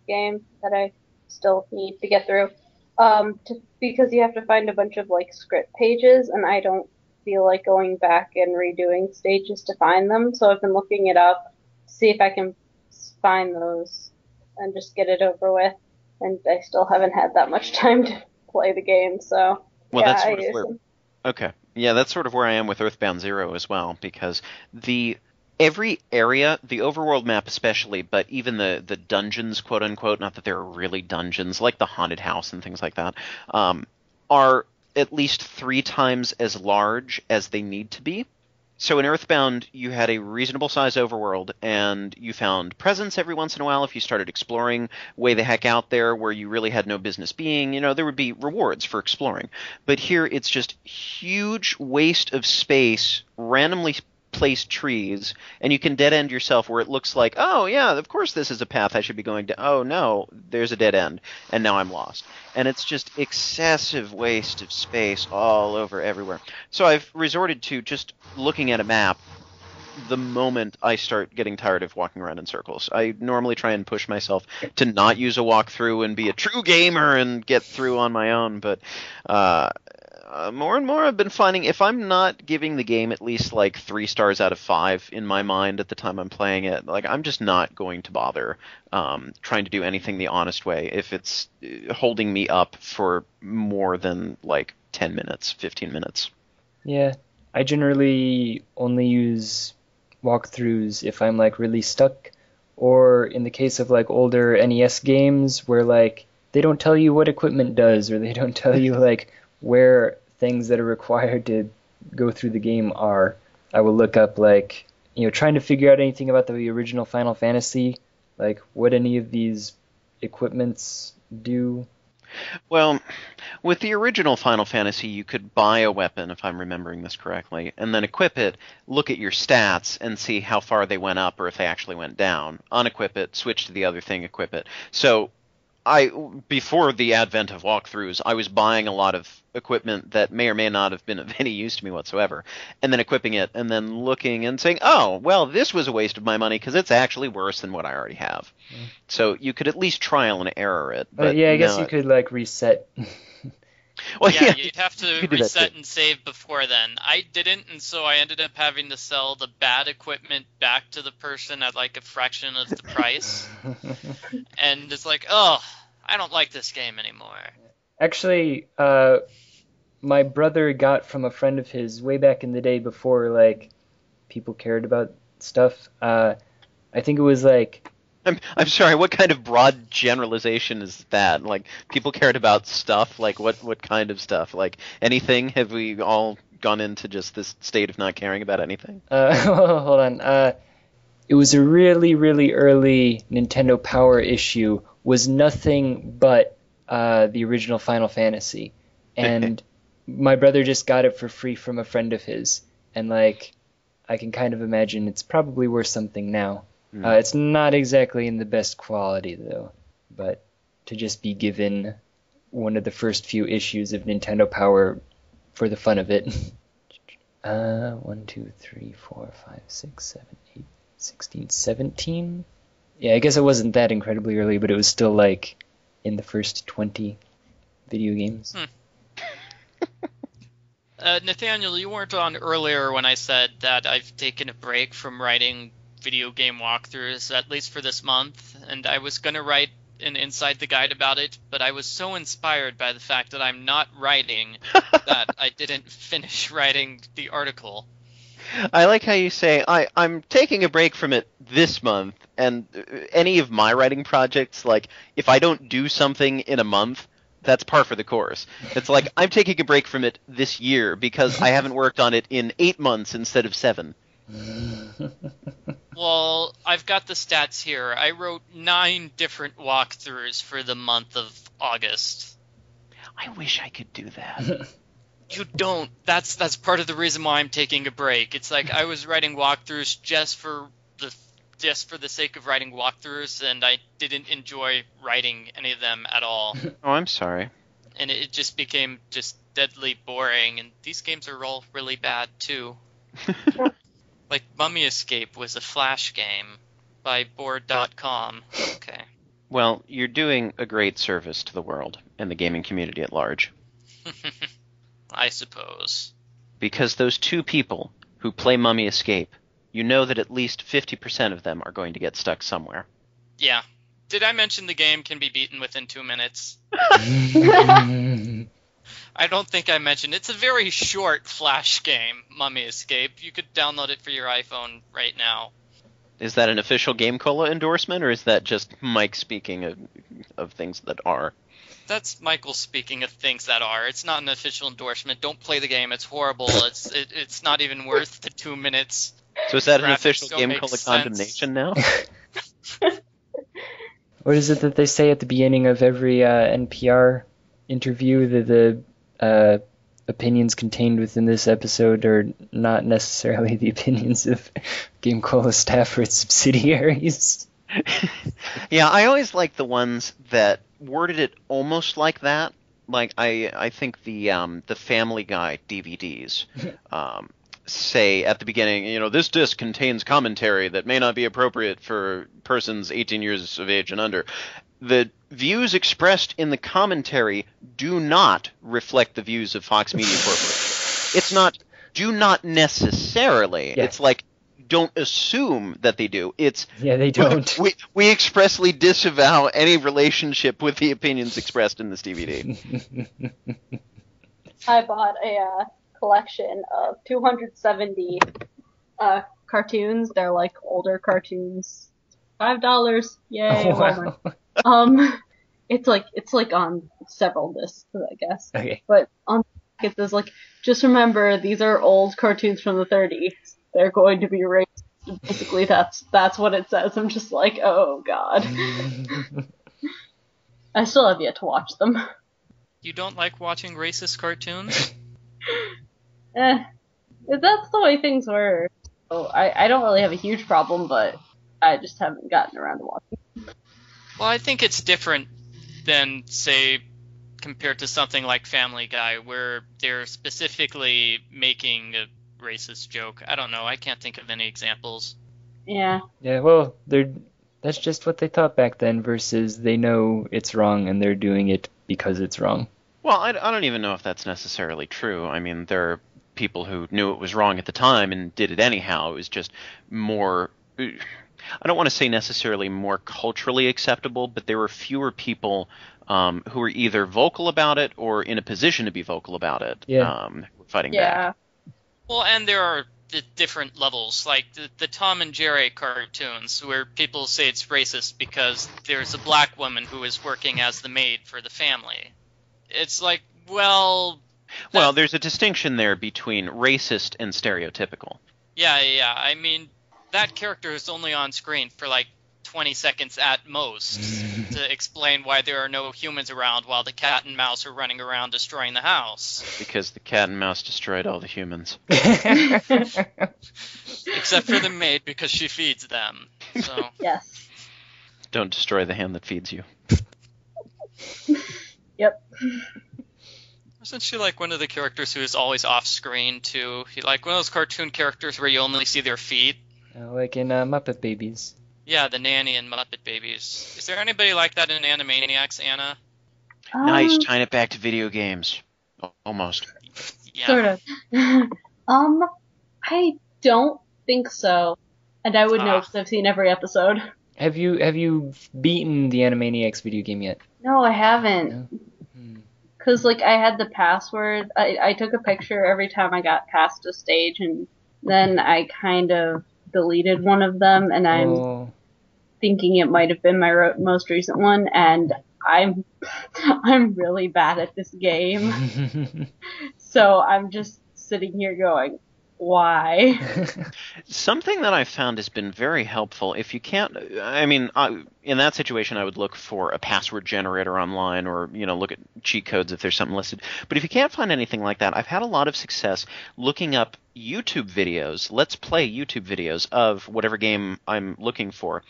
game that I still need to get through, because you have to find a bunch of, script pages, and I don't feel like going back and redoing stages to find them, so I've been looking it up, see if I can find those and just get it over with. And I still haven't had that much time to play the game, so well, yeah, that's I sort of use where, them. Okay. Yeah, that's sort of where I am with Earthbound Zero as well, because every area, the overworld map especially, but even the dungeons, quote unquote, not that they're really dungeons, like the haunted house and things like that, are at least 3 times as large as they need to be. So in Earthbound, you had a reasonable size overworld, and you found presents every once in a while if you started exploring way the heck out there where you really had no business being. There would be rewards for exploring. But here, it's just huge waste of space, randomly placed trees, and you can dead-end yourself where it looks like, oh, yeah, of course this is a path I should be going to. Oh, no, there's a dead end, and now I'm lost. And it's just excessive waste of space all over everywhere. So I've resorted to just looking at a map the moment I start getting tired of walking around in circles. I normally try and push myself to not use a walkthrough and be a true gamer and get through on my own, but more and more I've been finding if I'm not giving the game at least 3 stars out of 5 in my mind at the time I'm playing it, I'm just not going to bother trying to do anything the honest way if it's holding me up for more than 10 minutes, 15 minutes. Yeah, I generally only use walkthroughs if I'm really stuck, or in the case of older NES games where they don't tell you what equipment does, or they don't tell you where things that are required to go through the game are. I will look up trying to figure out anything about the original Final Fantasy, what any of these equipments do. Well, with the original Final Fantasy, you could buy a weapon, if I'm remembering this correctly, and then equip it, look at your stats, and see how far they went up or if they actually went down. Unequip it, switch to the other thing, equip it. So before the advent of walkthroughs, I was buying a lot of equipment that may or may not have been of any use to me whatsoever, and then equipping it, and then looking and saying, oh, well, this was a waste of my money because it's actually worse than what I already have. Mm. So you could at least trial and error it. But yeah, I guess you could reset. Well, yeah, you'd have to reset and save before then. I didn't, and so I ended up having to sell the bad equipment back to the person at a fraction of the price. And it's oh, I don't like this game anymore. Actually, my brother got from a friend of his way back in the day before people cared about stuff. I think it was I'm sorry, what kind of broad generalization is that? People cared about stuff? What kind of stuff? Anything? Have we all gone into just this state of not caring about anything? Hold on. It was a really, really early Nintendo Power issue. Was nothing but the original Final Fantasy, and my brother just got it for free from a friend of his, and like I can kind of imagine it's probably worth something now. It's not exactly in the best quality though, but to just be given one of the first few issues of Nintendo Power for the fun of it. 1, 2, 3, 4, 5, 6, 7, 8, 16, 17. Yeah, I guess it wasn't that incredibly early, but it was still like in the first 20 video games. Nathaniel, you weren't on earlier when I said that I've taken a break from writing video game walkthroughs, at least for this month, and I was going to write an Inside the Guide about it, but I was so inspired by the fact that I'm not writing that I didn't finish writing the article. I like how you say, I'm taking a break from it this month, and any of my writing projects, like, if I don't do something in a month, that's par for the course. It's like, I'm taking a break from it this year because I haven't worked on it in 8 months instead of 7. Well, I've got the stats here. I wrote 9 different walkthroughs for the month of August. I wish I could do that. You don't. That's part of the reason why I'm taking a break. It's like I was writing walkthroughs just for the sake of writing walkthroughs, and I didn't enjoy writing any of them at all. Oh, I'm sorry. And it just became just deadly boring, and these games are all really bad, too. Like Mummy Escape was a Flash game by board.com. Okay. Well, you're doing a great service to the world and the gaming community at large. I suppose. Because those 2 people who play Mummy Escape, you know that at least 50% of them are going to get stuck somewhere. Yeah. Did I mention the game can be beaten within 2 minutes? I don't think I mentioned. It's a very short Flash game, Mummy Escape. You could download it for your iPhone right now. Is that an official GameCola endorsement, or is that just Mike speaking of things that are? That's Michael speaking of things that are. It's not an official endorsement. Don't play the game. It's horrible. It's not even worth the 2 minutes. So is that an Graphics official don't make GameCola sense. condemnation now? What is it that they say at the beginning of every NPR interview, that the opinions contained within this episode are not necessarily the opinions of GameCola staff or its subsidiaries? Yeah, I always like the ones that worded it almost like that. Like I think the Family Guy DVDs say at the beginning, this disc contains commentary that may not be appropriate for persons 18 years of age and under. The views expressed in the commentary do not reflect the views of Fox Media Corporation. It's not, do not necessarily. Yeah. It's like, don't assume that they do. It's they don't. We expressly disavow any relationship with the opinions expressed in this DVD. I bought a collection of 270 cartoons. They're like older cartoons. $5. Yay! Oh, wow. It's like on several discs, I guess. Okay. But on the back it says like, just remember these are old cartoons from the 30s. They're going to be racist. Basically, that's what it says. I'm just like, oh god. I still have yet to watch them. You don't like watching racist cartoons? That's the way things were. So I don't really have a huge problem, but I just haven't gotten around to watching. Well, I think it's different than, say, compared to something like Family Guy, where they're specifically making a racist joke. I don't know. I can't think of any examples. Yeah. Yeah, well, that's just what they thought back then versus they know it's wrong and they're doing it because it's wrong. Well, I don't even know if that's necessarily true. I mean, there are people who knew it was wrong at the time and did it anyhow. It was just more... I don't want to say necessarily more culturally acceptable, but there were fewer people who were either vocal about it or in a position to be vocal about it. Fighting back. Well, and there are the different levels, like the Tom and Jerry cartoons, where people say it's racist because there's a black woman who is working as the maid for the family. It's like, well, there's a distinction there between racist and stereotypical. Yeah. I mean, that character is only on screen for like 20 seconds at most to explain why there are no humans around while the cat and mouse are running around destroying the house. Because the cat and mouse destroyed all the humans. Except for the maid, because she feeds them. So Yes. Don't destroy the hand that feeds you. Yep. Wasn't she like one of the characters who is always off screen too? Like one of those cartoon characters where you only see their feet? Like in Muppet Babies. Yeah, the nanny and Muppet Babies. Is there anybody like that in Animaniacs, Anna? Nice, tying it back to video games. Almost. Yeah. Sort of. I don't think so. And I would know because I've seen every episode. Have you beaten the Animaniacs video game yet? No, I haven't. No? Because, like, I had the password. I took a picture every time I got past a stage, and then I kind of deleted one of them, and I'm thinking it might have been my most recent one, and I'm really bad at this game. So I'm just sitting here going, why? Something that I've found has been very helpful, if you can't, I mean, in that situation I would look for a password generator online or, look at cheat codes if there's something listed. But if you can't find anything like that, I've had a lot of success looking up YouTube videos, Let's Play YouTube videos of whatever game I'm looking for.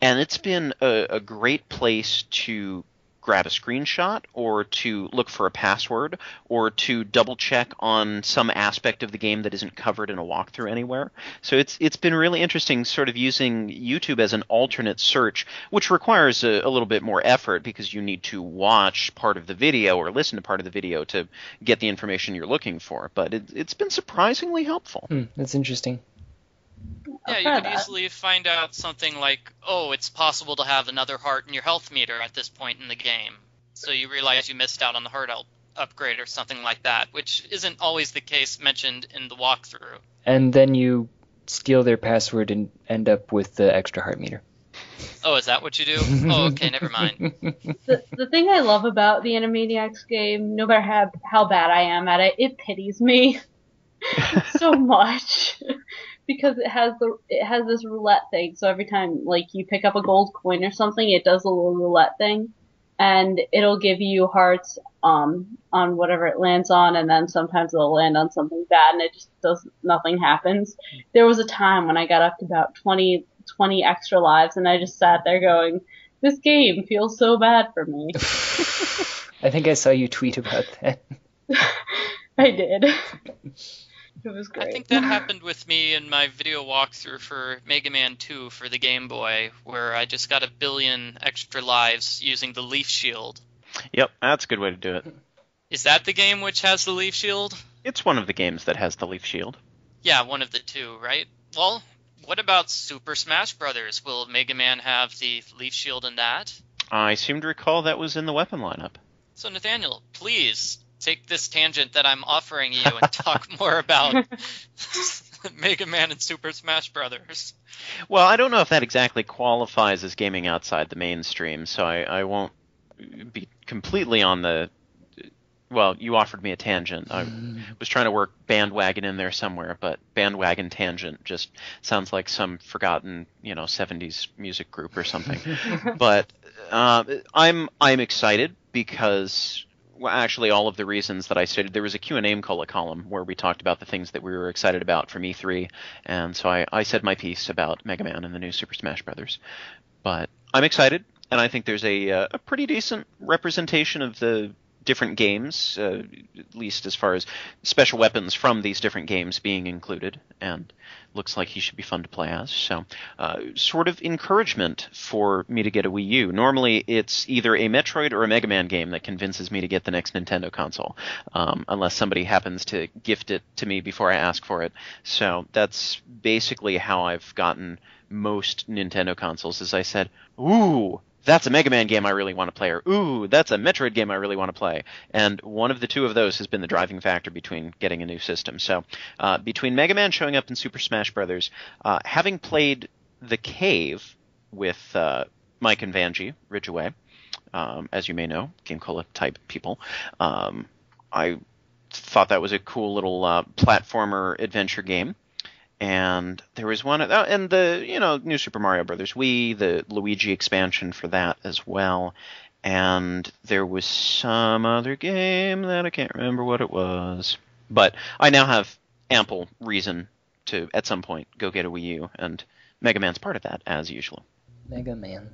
And it's been a great place to grab a screenshot or to look for a password or to double check on some aspect of the game that isn't covered in a walkthrough anywhere. So it's been really interesting sort of using YouTube as an alternate search, which requires a little bit more effort because you need to watch part of the video or listen to part of the video to get the information you're looking for. But it's been surprisingly helpful. That's interesting. Yeah, you could easily find out something like, it's possible to have another heart in your health meter at this point in the game. So you realize you missed out on the heart upgrade or something like that, which isn't always the case mentioned in the walkthrough. And then you steal their password and end up with the extra heart meter. Oh, is that what you do? Oh, okay, never mind. The thing I love about the Animaniacs game, no matter how bad I am at it, it pities me so much. Because it has this roulette thing, so every time like you pick up a gold coin or something, it does a little roulette thing, and it'll give you hearts on whatever it lands on, and then sometimes it'll land on something bad, and it just nothing happens. There was a time when I got up to about 20 extra lives, and I just sat there going, "This game feels so bad for me." I think I saw you tweet about that. I did. It was great. I think that happened with me in my video walkthrough for Mega Man 2 for the Game Boy, where I just got 1 billion extra lives using the Leaf Shield. Yep, that's a good way to do it. Is that the game which has the Leaf Shield? It's one of the games that has the Leaf Shield. Yeah, one of the two, right? Well, what about Super Smash Brothers? Will Mega Man have the Leaf Shield in that? I seem to recall that was in the weapon lineup. So, Nathaniel, please take this tangent that I'm offering you and talk more about Mega Man and Super Smash Brothers. Well, I don't know if that exactly qualifies as gaming outside the mainstream, so I won't be completely on the... Well, you offered me a tangent. I was trying to work bandwagon in there somewhere, but bandwagon tangent just sounds like some forgotten, 70s music group or something. But I'm excited because... Well, actually, all of the reasons that I stated. There was a Q&A column where we talked about the things that we were excited about from E3, and so I said my piece about Mega Man and the new Super Smash Brothers. But I'm excited, and I think there's a pretty decent representation of the different games, at least as far as special weapons from these different games being included, and looks like he should be fun to play as. So, sort of encouragement for me to get a Wii U. Normally, it's either a Metroid or a Mega Man game that convinces me to get the next Nintendo console, unless somebody happens to gift it to me before I ask for it. So that's basically how I've gotten most Nintendo consoles, as I said, ooh, that's a Mega Man game I really want to play, or ooh, that's a Metroid game I really want to play. And one of the two of those has been the driving factor between getting a new system. So between Mega Man showing up in Super Smash Brothers, having played The Cave with Mike and Vanjie Ridgeway, as you may know, GameCola type people, I thought that was a cool little platformer adventure game. and there was one, and the New Super Mario Brothers Wii, the Luigi expansion for that as well, and there was some other game that I can't remember what it was. But I now have ample reason to, at some point, go get a Wii U, and Mega Man's part of that, as usual. Mega Man.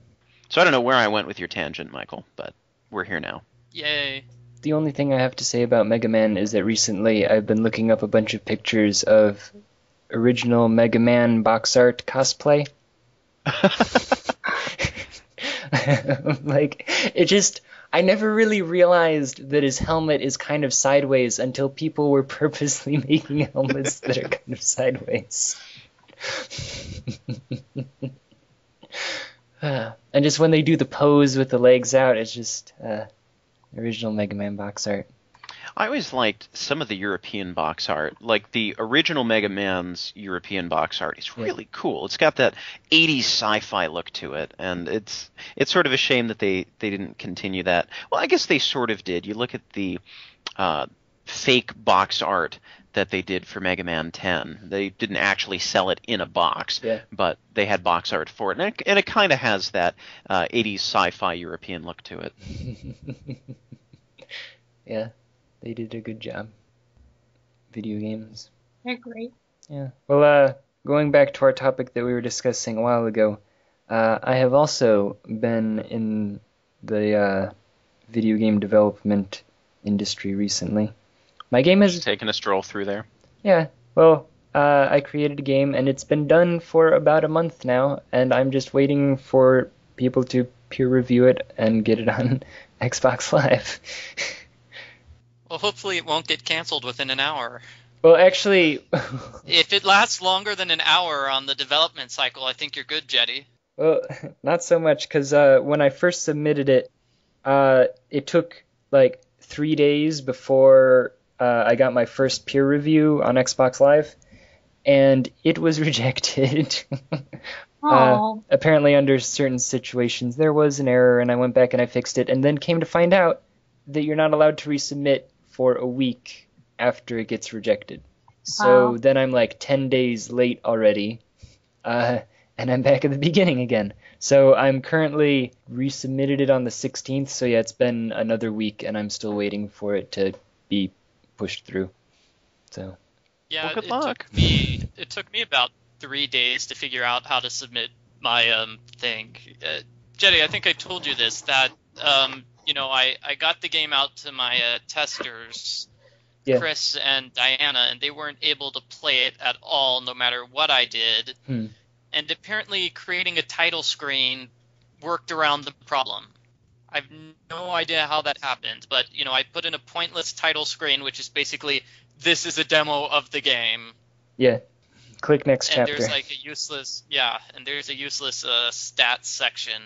So I don't know where I went with your tangent, Michael, but we're here now. Yay. The only thing I have to say about Mega Man is that recently I've been looking up a bunch of pictures of original Mega Man box art cosplay. Like, I never really realized that his helmet is kind of sideways until people were purposely making helmets that are kind of sideways. And just when they do the pose with the legs out, it's just original Mega Man box art. I always liked some of the European box art. Like the original Mega Man's European box art is really cool. It's got that 80s sci-fi look to it, and it's sort of a shame that they didn't continue that. Well, I guess they sort of did. You look at the fake box art that they did for Mega Man 10. They didn't actually sell it in a box, but they had box art for it. And it kind of has that 80s sci-fi European look to it. Yeah, they did a good job. Video games. They're great. Yeah. Well, going back to our topic that we were discussing a while ago, I have also been in the video game development industry recently. My game has taken a stroll through there. Yeah. Well, I created a game, and it's been done for about a month now, and I'm just waiting for people to peer review it and get it on Xbox Live. Well, hopefully it won't get canceled within an hour. Well, actually... If it lasts longer than an hour on the development cycle, I think you're good, Jeddy. Well, not so much, because when I first submitted it, it took like 3 days before I got my first peer review on Xbox Live, and it was rejected. Apparently under certain situations there was an error, and I went back and I fixed it, and then came to find out that you're not allowed to resubmit for a week after it gets rejected. So then I'm like 10 days late already, and I'm back at the beginning again. So I'm currently resubmitted it on the 16th, so yeah, it's been another week, and I'm still waiting for it to be pushed through. So yeah, well, good luck. It took me about 3 days to figure out how to submit my thing. Jeddy, I think I told you this, that I got the game out to my testers, Chris and Diana, and they weren't able to play it at all, no matter what I did. And apparently creating a title screen worked around the problem. I have no idea how that happened, but I put in a pointless title screen, which is basically, this is a demo of the game. Yeah. Click next and chapter. There's like a useless, there's a useless stats section.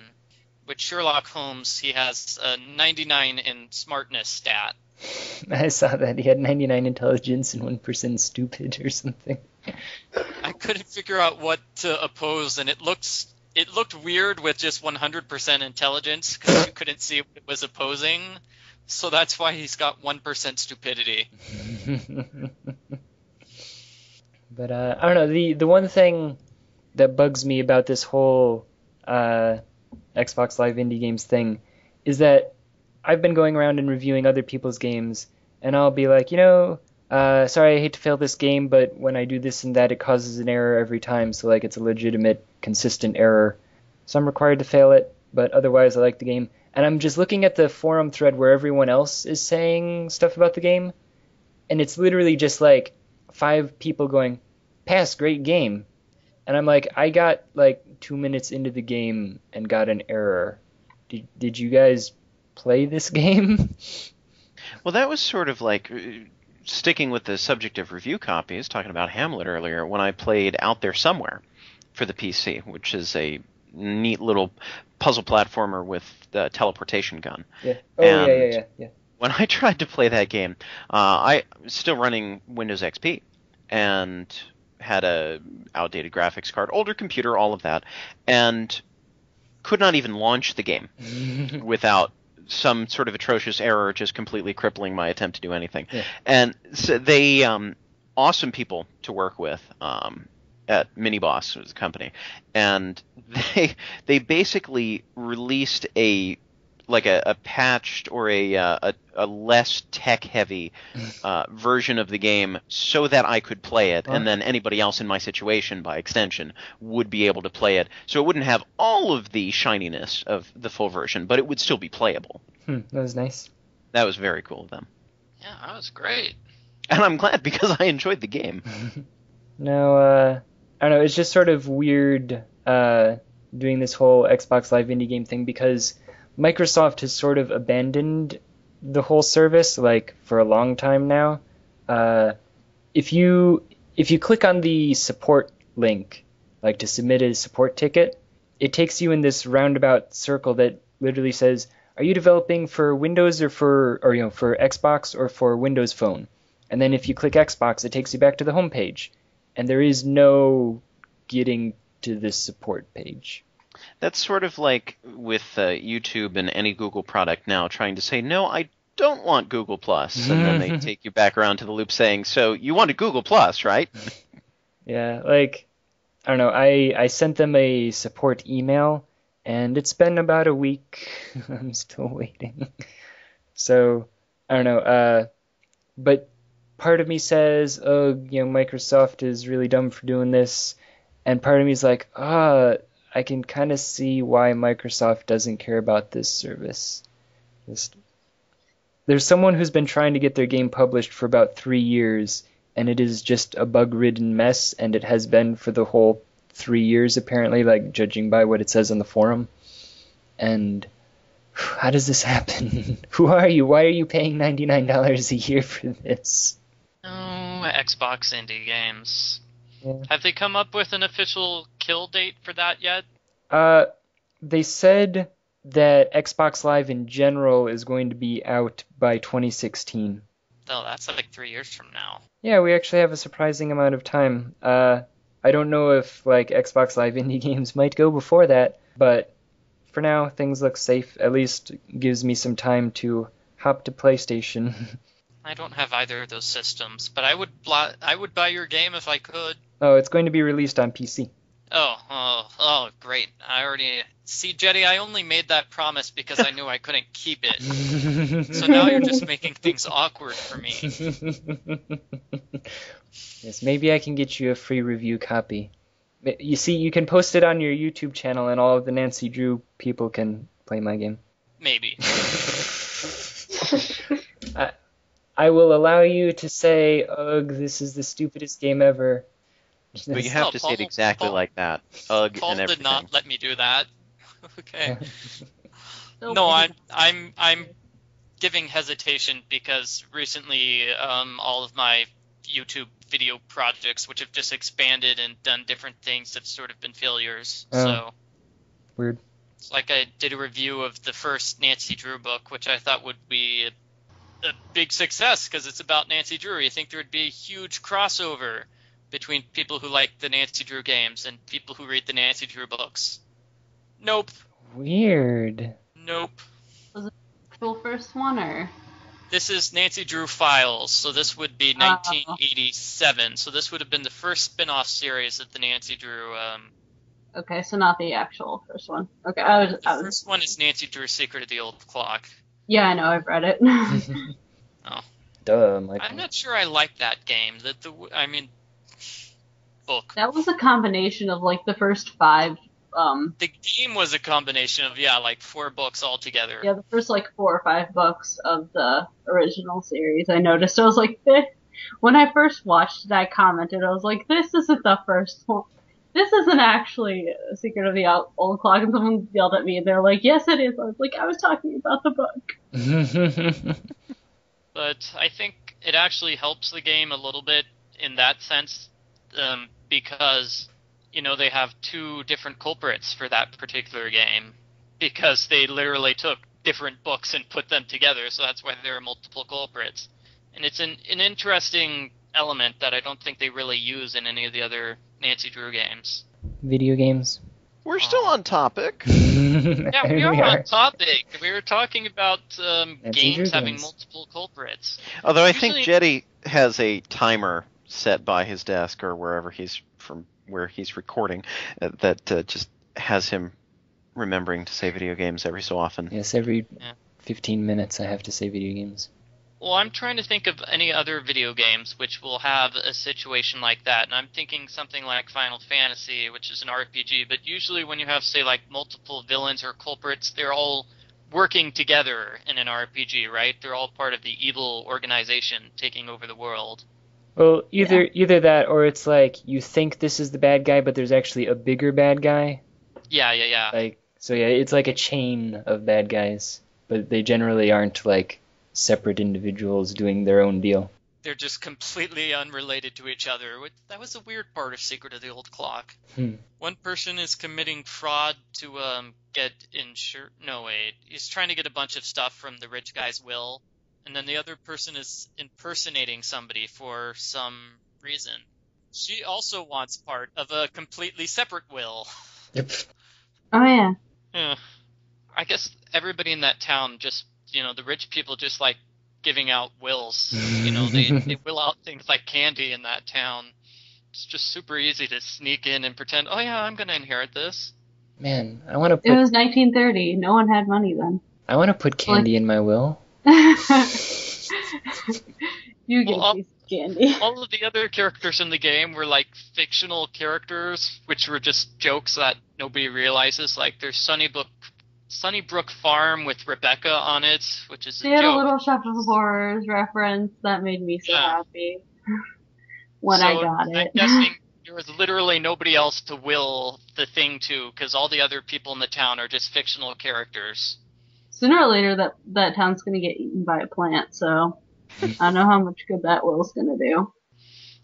With Sherlock Holmes, he has a 99 in smartness stat. I saw that. He had 99 intelligence and 1% stupid or something. I couldn't figure out what to oppose, and it looked weird with just 100% intelligence, because you couldn't see what it was opposing. So that's why he's got 1% stupidity. But I don't know. The one thing that bugs me about this whole Xbox Live Indie Games thing is that I've been going around and reviewing other people's games, and I'll be like, sorry, I hate to fail this game, but when I do this and that, it causes an error every time, so like it's a legitimate, consistent error. So I'm required to fail it, but otherwise I like the game. And I'm just looking at the forum thread where everyone else is saying stuff about the game, and it's literally just like 5 people going, pass, great game. And I'm like, I got like 2 minutes into the game and got an error. Did you guys play this game? Well, that was sort of like sticking with the subject of review copies, talking about Hamlet earlier, when I played Out There Somewhere for the PC, which is a neat little puzzle platformer with the teleportation gun. Yeah. Oh, yeah. When I tried to play that game, I was still running Windows XP and had a outdated graphics card, older computer, all of that, and could not even launch the game without some sort of atrocious error just completely crippling my attempt to do anything. Yeah. And so they, awesome people to work with, at Miniboss, was the company, and they basically released a patched or a less tech heavy version of the game so that I could play it, and then anybody else in my situation, by extension, would be able to play it. So it wouldn't have all of the shininess of the full version, but it would still be playable. That was nice. That was very cool of them. Yeah, that was great. And I'm glad, because I enjoyed the game. No, I don't know. It's just sort of weird doing this whole Xbox Live indie game thing, because Microsoft has sort of abandoned the whole service, like, for a long time now. If you click on the support link, like to submit a support ticket, it takes you in this roundabout circle that literally says, "Are you developing for Windows or for Xbox or for Windows Phone?" And then if you click Xbox, it takes you back to the home page, and there is no getting to this support page. That's sort of like with YouTube and any Google product now trying to say, no, I don't want Google+, and then they take you back around to the loop saying, so you wanted Google+, right? Yeah, like, I don't know, I sent them a support email, and it's been about a week. I'm still waiting. So, I don't know, but part of me says, Microsoft is really dumb for doing this, and part of me is like, I can kind of see why Microsoft doesn't care about this service. There's someone who's been trying to get their game published for about 3 years, and it is just a bug-ridden mess, and it has been for the whole 3 years, apparently, like, judging by what it says on the forum. And how does this happen? Who are you? Why are you paying $99 a year for this? Oh, Xbox indie games. Yeah. Have they come up with an official kill date for that yet? They said that Xbox Live in general is going to be out by 2016. Oh, that's like 3 years from now. Yeah, we actually have a surprising amount of time. I don't know if Xbox Live indie games might go before that, but for now things look safe. At least gives me some time to hop to PlayStation. I don't have either of those systems, but I would buy your game if I could. Oh, it's going to be released on PC. Oh, great. I already... See, Jeddy, I only made that promise because I knew I couldn't keep it. So now you're just making things awkward for me. Yes, maybe I can get you a free review copy. You see, you can post it on your YouTube channel and all of the Nancy Drew people can play my game. Maybe. I will allow you to say, ugh, this is the stupidest game ever. But you have to say it exactly like that. Ugh, Paul and everything. did not let me do that. Okay. So No, I'm giving hesitation because recently all of my YouTube video projects, which have just expanded and done different things, have sort of been failures. Oh. So Weird. it's like I did a review of the first Nancy Drew book, which I thought would be a big success because it's about Nancy Drew. You think there would be a huge crossover between people who like the Nancy Drew games and people who read the Nancy Drew books. Nope. Weird. Nope. actual first one, or? This is Nancy Drew Files, so this would be 1987. So this would have been the first spin-off series of the Nancy Drew. Okay, so not the actual first one. Okay, The first one is Nancy Drew's Secret of the Old Clock. Yeah, I know, I've read it. Oh. Duh, Michael. I'm not sure I like that game. Book. That was a combination of, like, the first 5, The game was a combination of, like 4 books all together. yeah, the first, like, 4 or 5 books of the original series. I noticed, I was like, when I first watched it, I commented, I was like, this isn't the first one. This isn't actually a Secret of the Old Clock, and someone yelled at me, and they're like, yes, it is. I was like, I was talking about the book. But I think it actually helps the game a little bit in that sense, because, they have 2 different culprits for that particular game, because they literally took different books and put them together, so that's why there are multiple culprits. And it's an interesting element that I don't think they really use in any of the other Nancy Drew games. Video games. We're still on topic. Yeah, we are on topic. We were talking about games having games. multiple culprits. Although I think Usually- Jeddy has a timer set by his desk or wherever he's from where he's recording that just has him remembering to say video games every so often. Yes, every 15 minutes I have to say video games. Well, I'm trying to think of any other video games which will have a situation like that, and I'm thinking something like Final Fantasy, which is an RPG, but usually when you have, say, like multiple villains or culprits, they're all working together in an RPG, right? They're all part of the evil organization taking over the world. Well, either that, or it's like you think this is the bad guy, but there's actually a bigger bad guy. Yeah. It's like a chain of bad guys, but they generally aren't like separate individuals doing their own deal. They're just completely unrelated to each other. That was a weird part of Secret of the Old Clock. One person is committing fraud to get insured. No, wait. He's trying to get a bunch of stuff from the rich guy's will, and then the other person is impersonating somebody for some reason. She also wants part of a completely separate will. Yep. Oh, yeah. Yeah. I guess everybody in that town just, the rich people just like giving out wills. They will out things like candy in that town. It's just super easy to sneak in and pretend, oh yeah, I'm going to inherit this. Man, I want to put... It was 1930. No one had money then. I want to put candy in my will. You get a piece of candy. All of the other characters in the game were like fictional characters, which were just jokes that nobody realizes. Like there's Sunnybrook Farm with Rebecca on it, which is a joke. They had a little Chef of Horrors reference that made me so happy when I got it. I'm guessing there was literally nobody else to will the thing to, because all the other people in the town are just fictional characters. Sooner or later, that town's going to get eaten by a plant, so I don't know how much good that will's going to do.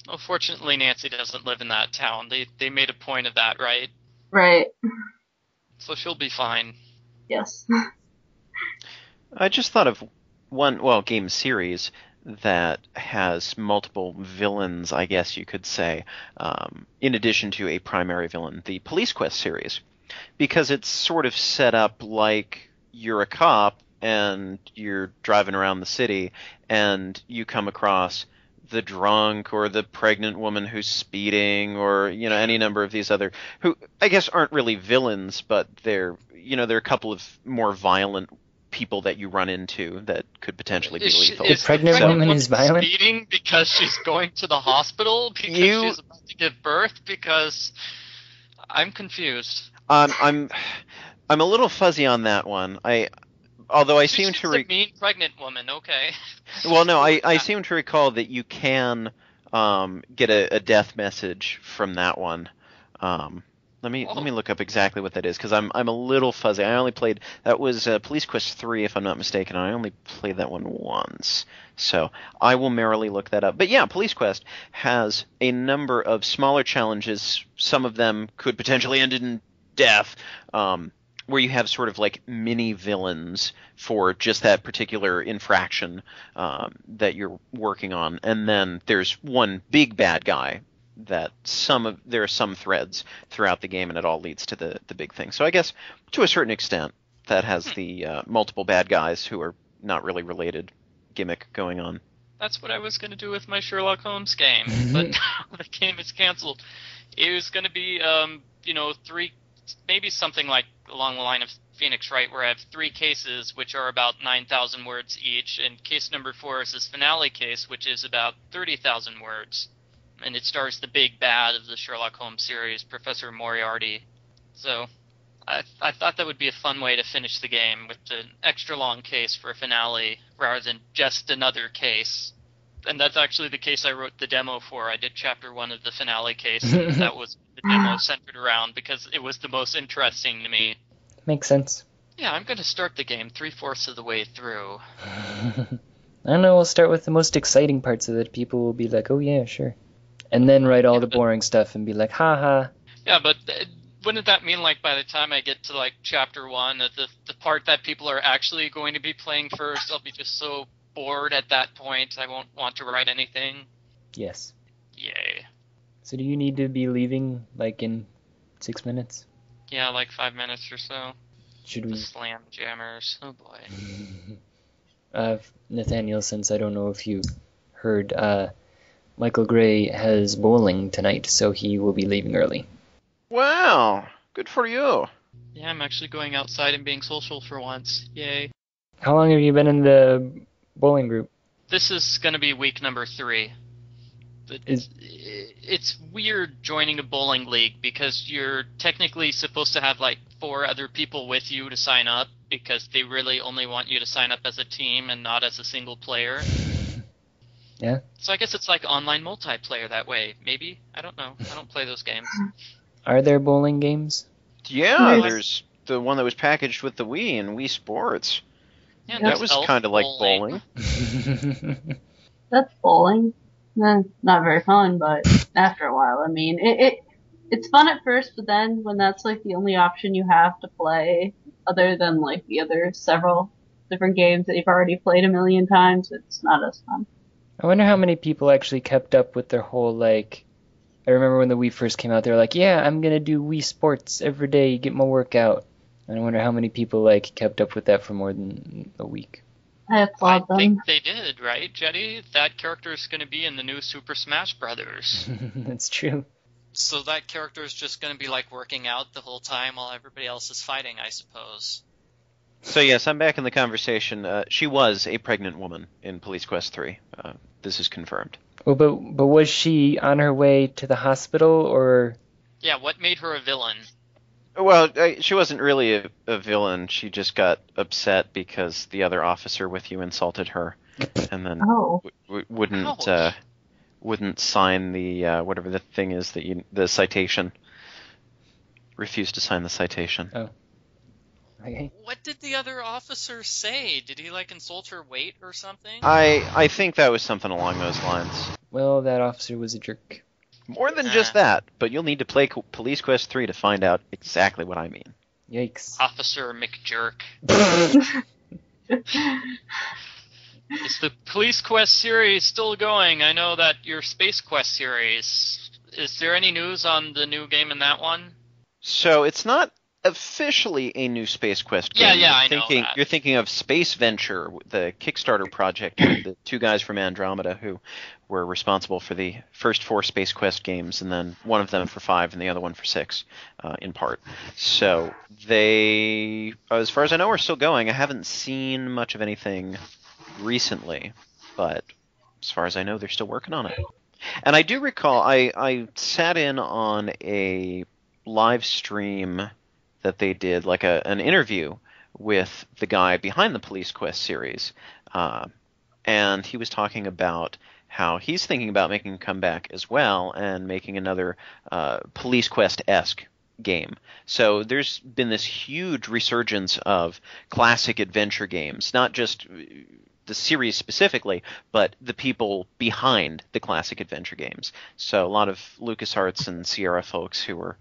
Well, fortunately, Nancy doesn't live in that town. They made a point of that, right? Right. So she'll be fine. Yes. I just thought of one, game series that has multiple villains, I guess you could say, in addition to a primary villain, the Police Quest series, because it's sort of set up like you're a cop and you're driving around the city and you come across the drunk or the pregnant woman who's speeding or, any number of these other, who I guess aren't really villains, but they're a couple of more violent people that you run into that could potentially be lethal. The pregnant woman is violent? Speeding because she's going to the hospital because she's about to give birth? Because I'm confused. I'm a little fuzzy on that one. Although I seem to mean pregnant woman, okay. Well, no, I seem to recall that you can get a death message from that one. Let me look up exactly what that is, because I'm a little fuzzy. I only played, that was Police Quest 3, if I'm not mistaken. I only played that one once, so I will merrily look that up. But yeah, Police Quest has a number of smaller challenges. Some of them could potentially end in death, where you have sort of like mini villains for just that particular infraction that you're working on, and then there's one big bad guy that there are some threads throughout the game, and it all leads to the big thing. So I guess to a certain extent that has the multiple bad guys who are not really related gimmick going on. That's what I was going to do with my Sherlock Holmes game, but the game is canceled. It was going to be, 3, maybe something like along the line of Phoenix Wright, where I have 3 cases which are about 9,000 words each, and case number 4 is this finale case, which is about 30,000 words. And it stars the big bad of the Sherlock Holmes series, Professor Moriarty. So I thought that would be a fun way to finish the game, with an extra long case for a finale rather than just another case. And that's actually the case I wrote the demo for. I did chapter 1 of the finale case, and that was the demo centered around because it was the most interesting to me. Makes sense. Yeah, I'm going to start the game 3/4 of the way through. I don't know, we'll start with the most exciting parts of it. People will be like, oh yeah, sure. And then write all the boring stuff and be like, haha. Yeah, but wouldn't that mean, like, by the time I get to, like, chapter 1, the part that people are actually going to be playing first, I'll be just so bored at that point, I won't want to write anything? Yes. Yay. So do you need to be leaving, like, in 6 minutes? Yeah, like 5 minutes or so. Should the we? Slam jammers. Oh, boy. Nathaniel, since I don't know if you heard, Michael Gray has bowling tonight, so he will be leaving early. Wow, good for you. Yeah, I'm actually going outside and being social for once. Yay. How long have you been in the bowling group? This is going to be week number 3. It's weird joining a bowling league because you're technically supposed to have like 4 other people with you to sign up because they really only want you to sign up as a team and not as a single player. Yeah. So I guess it's like online multiplayer that way. Maybe? I don't know. I don't play those games. Are there bowling games? Yeah, Nice. there's the one that was packaged with the Wii and Wii Sports. Yeah, That was kind of like bowling. That's bowling. Not very fun, but after a while, I mean, it's fun at first, but then when that's like the only option you have to play, other than like the other several different games that you've already played a million times, it's not as fun. I wonder how many people actually kept up with their whole, like, I remember when the Wii first came out, they were like, yeah, I'm going to do Wii Sports every day, get my workout. And I wonder how many people, like, kept up with that for more than a week. I I applaud them. think they did, right, Jeddy? That character is going to be in the new Super Smash Brothers. That's true. So that character is just going to be like working out the whole time while everybody else is fighting, I suppose. So yes, I'm back in the conversation. She was a pregnant woman in Police Quest 3. This is confirmed. Well, but was she on her way to the hospital, or... Yeah, what made her a villain? Well, she wasn't really a villain. She just got upset because the other officer with you insulted her, and then Oh. wouldn't sign the whatever the thing is that the citation. Refused to sign the citation. Oh. Okay. What did the other officer say? Did he, like, insult her weight or something? I think that was something along those lines. Well, that officer was a jerk. More than just that, but you'll need to play Police Quest 3 to find out exactly what I mean. Yikes. Officer McJerk. Is the Police Quest series still going? I know that your Space Quest series. Is there any news on the new game in that one? So it's not officially a new Space Quest game. Yeah, I know that. You're thinking of Space Venture, the Kickstarter project of the 2 guys from Andromeda who were responsible for the first 4 Space Quest games, and then one of them for 5 and the other one for 6, in part. So they, as far as I know, are still going. I haven't seen much of anything recently, but as far as I know, they're still working on it. And I do recall I sat in on a live stream that they did, like an interview with the guy behind the Police Quest series, and he was talking about how he's thinking about making a comeback as well and making another Police Quest-esque game. So there's been this huge resurgence of classic adventure games, not just the series specifically, but the people behind the classic adventure games. So a lot of LucasArts and Sierra folks who are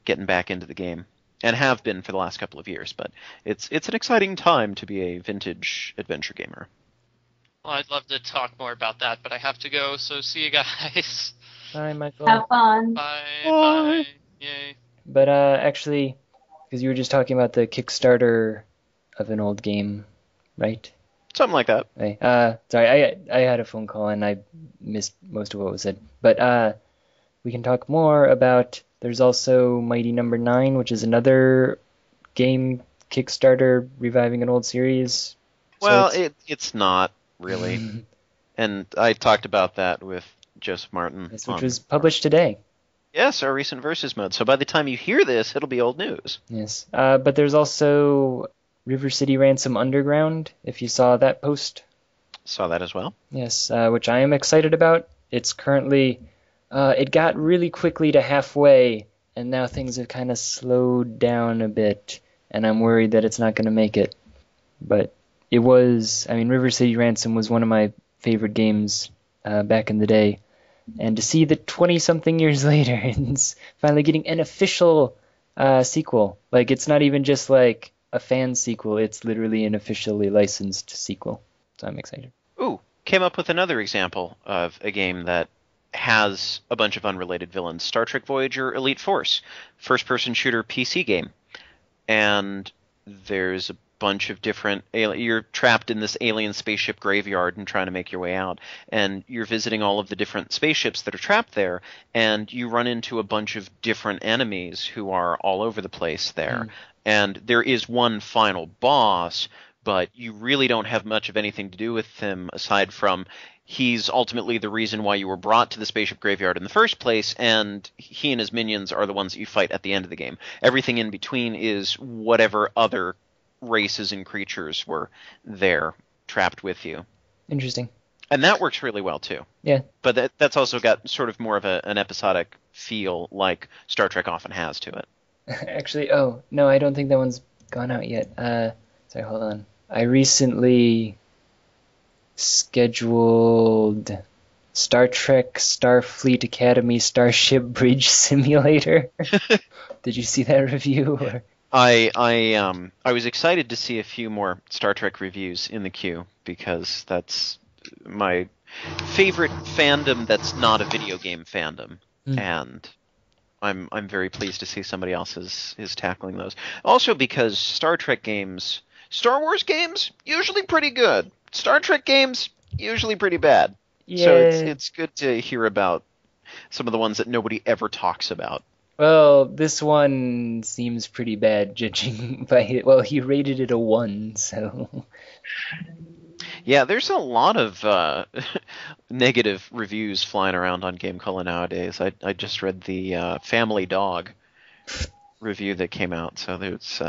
getting back into the game, and have been for the last couple of years. But it's an exciting time to be a vintage adventure gamer. Well, I'd love to talk more about that, but I have to go, so see you guys. Bye, Michael. Have fun. Bye. Bye. Yay. But actually, because you were just talking about the Kickstarter of an old game, right? Something like that. Hey, sorry, I had a phone call and I missed most of what was said. But we can talk more about... There's also Mighty Number 9, which is another game Kickstarter reviving an old series. Well, it's not really. And I talked about that with Joseph Martin. Yes, which was published today. Yes, our recent Versus mode. So by the time you hear this, it'll be old news. Yes. But there's also River City Ransom Underground, if you saw that post. Saw that as well. Yes, which I am excited about. It's currently... it got really quickly to halfway, and now things have kind of slowed down a bit, and I'm worried that it's not going to make it. But it was... I mean, River City Ransom was one of my favorite games back in the day. And to see that 20-something years later, it's finally getting an official sequel. Like, it's not even just like a fan sequel, it's literally an officially licensed sequel. So I'm excited. Ooh, came up with another example of a game that has a bunch of unrelated villains. Star Trek Voyager Elite Force, first-person shooter PC game. And there's a bunch of different you're trapped in this alien spaceship graveyard and trying to make your way out, and you're visiting all of the different spaceships that are trapped there, and you run into a bunch of different enemies who are all over the place there. And there is one final boss, but you really don't have much of anything to do with him aside from he's ultimately the reason why you were brought to the spaceship graveyard in the first place, and he and his minions are the ones that you fight at the end of the game. Everything in between is whatever other races and creatures were there trapped with you. Interesting. And that works really well too. Yeah. But that's also got sort of more of an episodic feel like Star Trek often has to it. Actually, oh, no, I don't think that one's gone out yet. Sorry, hold on. I recently scheduled Star Trek Starfleet Academy Starship Bridge Simulator. Did you see that review? Or? I was excited to see a few more Star Trek reviews in the queue because that's my favorite fandom that's not a video game fandom, and I'm very pleased to see somebody else is tackling those. Also because Star Trek games, Star Wars games, usually pretty good. Star Trek games, usually pretty bad. Yeah. So it's good to hear about some of the ones that nobody ever talks about. Well, this one seems pretty bad, judging by it. Well, he rated it a 1, so... Yeah, there's a lot of negative reviews flying around on GameCola nowadays. I just read the Family Dog review that came out, so there's...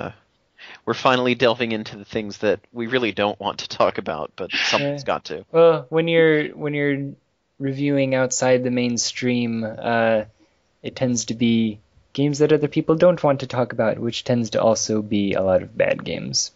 we're finally delving into the things that we really don't want to talk about, but someone's got to. Well, when you're reviewing outside the mainstream, it tends to be games that other people don't want to talk about, which tends to also be a lot of bad games.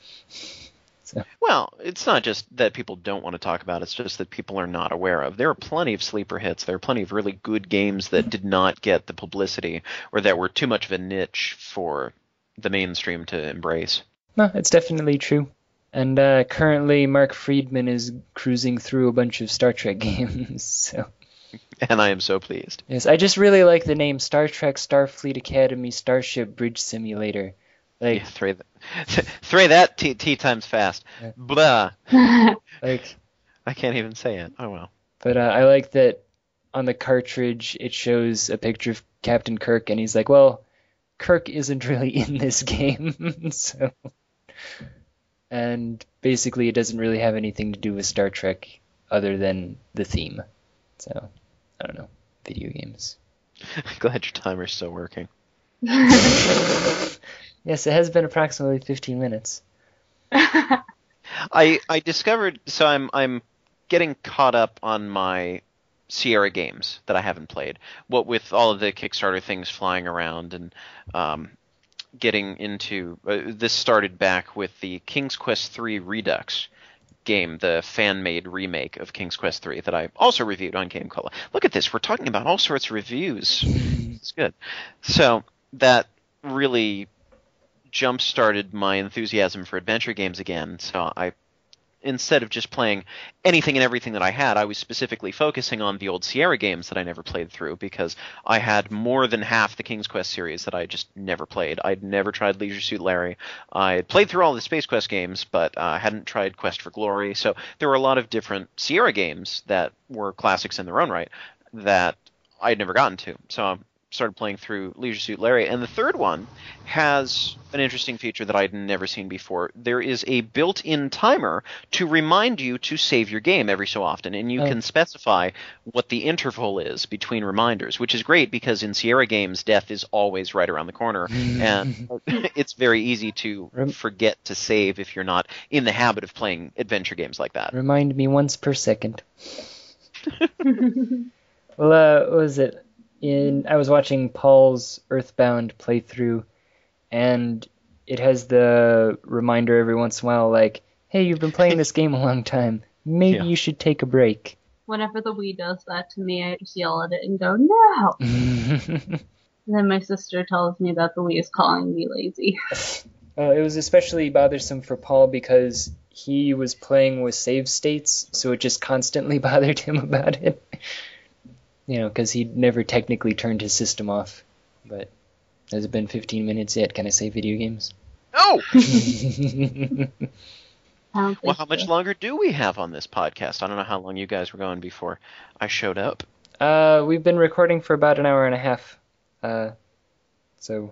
So. Well, it's not just that people don't want to talk about, it's just that people are not aware of. There are plenty of sleeper hits. There are plenty of really good games that did not get the publicity or that were too much of a niche for the mainstream to embrace. No, it's definitely true. And currently Mark Friedman is cruising through a bunch of Star Trek games, so... And I am so pleased. Yes, I just really like the name Star Trek Starfleet Academy Starship Bridge Simulator. Like, yeah, throw that T times fast. Yeah. Blah. Like, I can't even say it. Oh well. But I like that on the cartridge it shows a picture of Captain Kirk, and he's like, well, Kirk isn't really in this game, so... And basically it doesn't really have anything to do with Star Trek other than the theme. So, I don't know. Video games. Glad your timer's still working. Yes, it has been approximately 15 minutes. I discovered, so I'm getting caught up on my Sierra games that I haven't played. What with all of the Kickstarter things flying around and getting into this started back with the King's Quest III Redux game, the fan-made remake of King's Quest III that I also reviewed on GameCola. Look at this, we're talking about all sorts of reviews. It's good. So that really jump-started my enthusiasm for adventure games again. So instead of just playing anything and everything that I had, I was specifically focusing on the old Sierra games that I never played through because I had more than half the King's Quest series that I just never played. I'd never tried Leisure Suit Larry. I had played through all the Space Quest games, but hadn't tried Quest for Glory. So there were a lot of different Sierra games that were classics in their own right that I'd never gotten to. So I started playing through Leisure Suit Larry. And the third one has an interesting feature that I'd never seen before. There is a built-in timer to remind you to save your game every so often, and you can specify what the interval is between reminders, which is great because in Sierra games, death is always right around the corner, and it's very easy to forget to save if you're not in the habit of playing adventure games like that. Remind me once per second. Well, what was it? I was watching Paul's Earthbound playthrough, and it has the reminder every once in a while, like, hey, you've been playing this game a long time. Maybe you should take a break. Whenever the Wii does that to me, I just yell at it and go, no! And then my sister tells me that the Wii is calling me lazy. It was especially bothersome for Paul because he was playing with save states, so it just constantly bothered him about it. You know, because he'd never technically turned his system off. But has it been 15 minutes yet? Can I say video games? No! Sounds Well, like how much longer do we have on this podcast? I don't know how long you guys were going before I showed up. We've been recording for about an hour and a half. So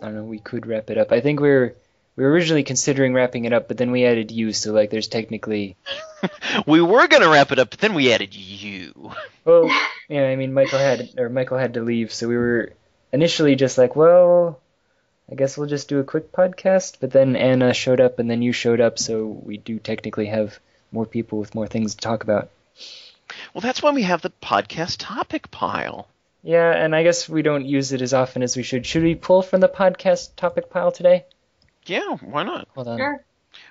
I don't know, we could wrap it up. I think we were originally considering wrapping it up, but then we added you, so like there's technically We were going to wrap it up, but then we added you. well, yeah, I mean Michael had to leave, so we were initially just like, well, I guess we'll just do a quick podcast, but then Anna showed up and then you showed up, so we do technically have more people with more things to talk about. Well, that's why we have the podcast topic pile. Yeah, and I guess we don't use it as often as we should. Should we pull from the podcast topic pile today? Yeah, why not? Hold on. Sure.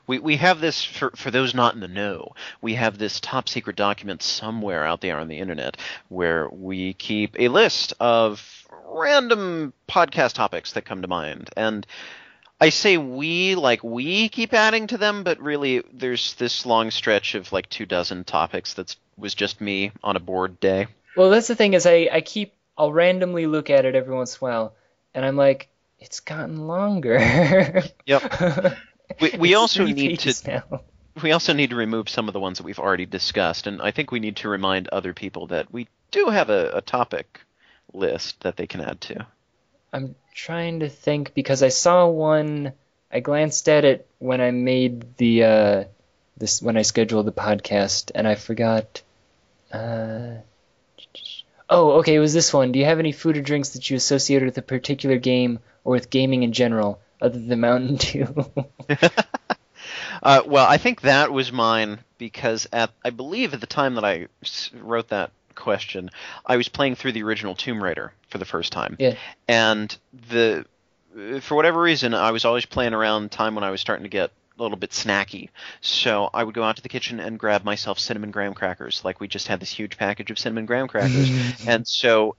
We have this, for those not in the know, we have this top secret document somewhere out there on the internet where we keep a list of random podcast topics that come to mind. And I say we, like we keep adding to them, but really there's this long stretch of like 24 topics that was just me on a bored day. Well, that's the thing is I'll randomly look at it every once in a while, and I'm like, it's gotten longer. Yep. We It's also 3 need pages to now. we also need to remove some of the ones that we've already discussed, and I think we need to remind other people that we do have a topic list that they can add to. I'm trying to think because I saw one. I glanced at it when I made the when I scheduled the podcast, and I forgot. Oh, okay, it was this one. Do you have any food or drinks that you associate with a particular game or with gaming in general, other than Mountain Dew? Well, I think that was mine because I believe at the time that I wrote that question, I was playing through the original Tomb Raider for the first time. Yeah. And for whatever reason, I was always playing around time when I was starting to get a little bit snacky. So I would go out to the kitchen and grab myself cinnamon graham crackers. Like we just had this huge package of cinnamon graham crackers. And so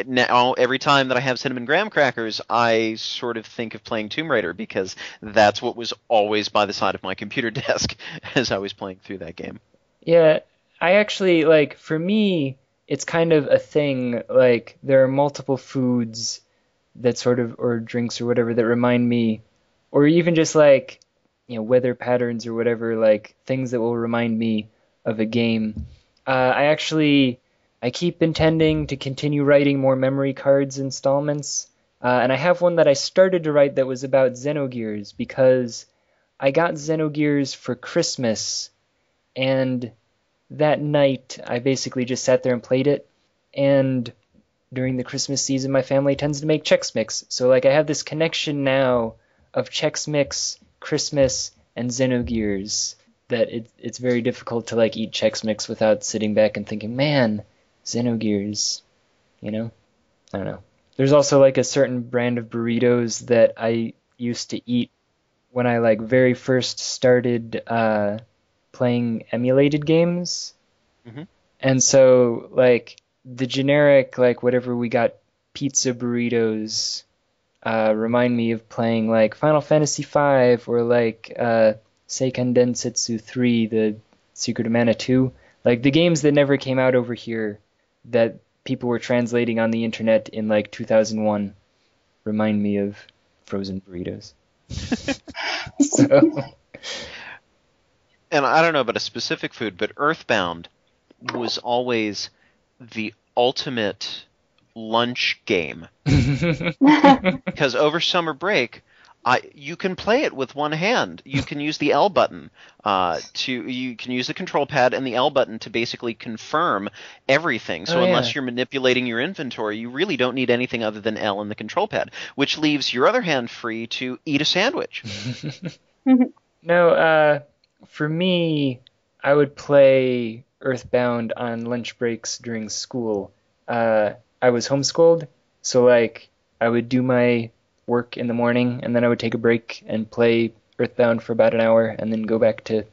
now every time that I have cinnamon graham crackers, I sort of think of playing Tomb Raider because that's what was always by the side of my computer desk as I was playing through that game. Yeah, I actually, like, for me, it's kind of a thing. Like, there are multiple foods that sort of, or drinks or whatever, that remind me, or even just like, weather patterns or whatever, like things that will remind me of a game. I keep intending to continue writing more memory cards installments, and I have one that I started to write that was about Xenogears because I got Xenogears for Christmas, and that night I basically just sat there and played it, and during the Christmas season my family tends to make Chex Mix, so like I have this connection now of Chex Mix, Christmas, and Xenogears that it's very difficult to like eat Chex Mix without sitting back and thinking, man, Xenogears, I don't know. There's also like a certain brand of burritos that I used to eat when I like very first started playing emulated games. Mm-hmm. And so like the generic like whatever we got pizza burritos remind me of playing like Final Fantasy V or like Seiken Densetsu 3, the Secret of Mana 2, like the games that never came out over here that people were translating on the internet in like 2001 remind me of frozen burritos. So. And I don't know about a specific food, but Earthbound was always the ultimate lunch game. Because over summer break, you can play it with one hand. You can use the L button you can use the control pad and the L button to basically confirm everything. So unless you're manipulating your inventory, you really don't need anything other than L and the control pad, which leaves your other hand free to eat a sandwich. No, for me, I would play Earthbound on lunch breaks during school. I was homeschooled, so like I would do my work in the morning and then I would take a break and play Earthbound for about an hour and then go back to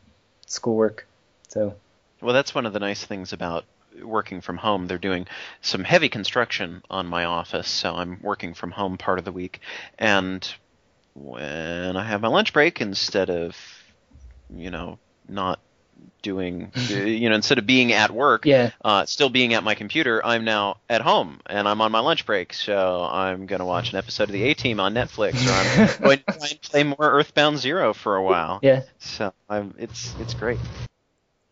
schoolwork. So, well, that's one of the nice things about working from home. They're doing some heavy construction on my office, so I'm working from home part of the week. And when I have my lunch break, instead of, not doing, instead of being at work, still being at my computer, I'm now at home and I'm on my lunch break. So I'm going to watch an episode of the A-Team on Netflix, or I'm going to try and play more Earthbound Zero for a while. Yeah. So it's great.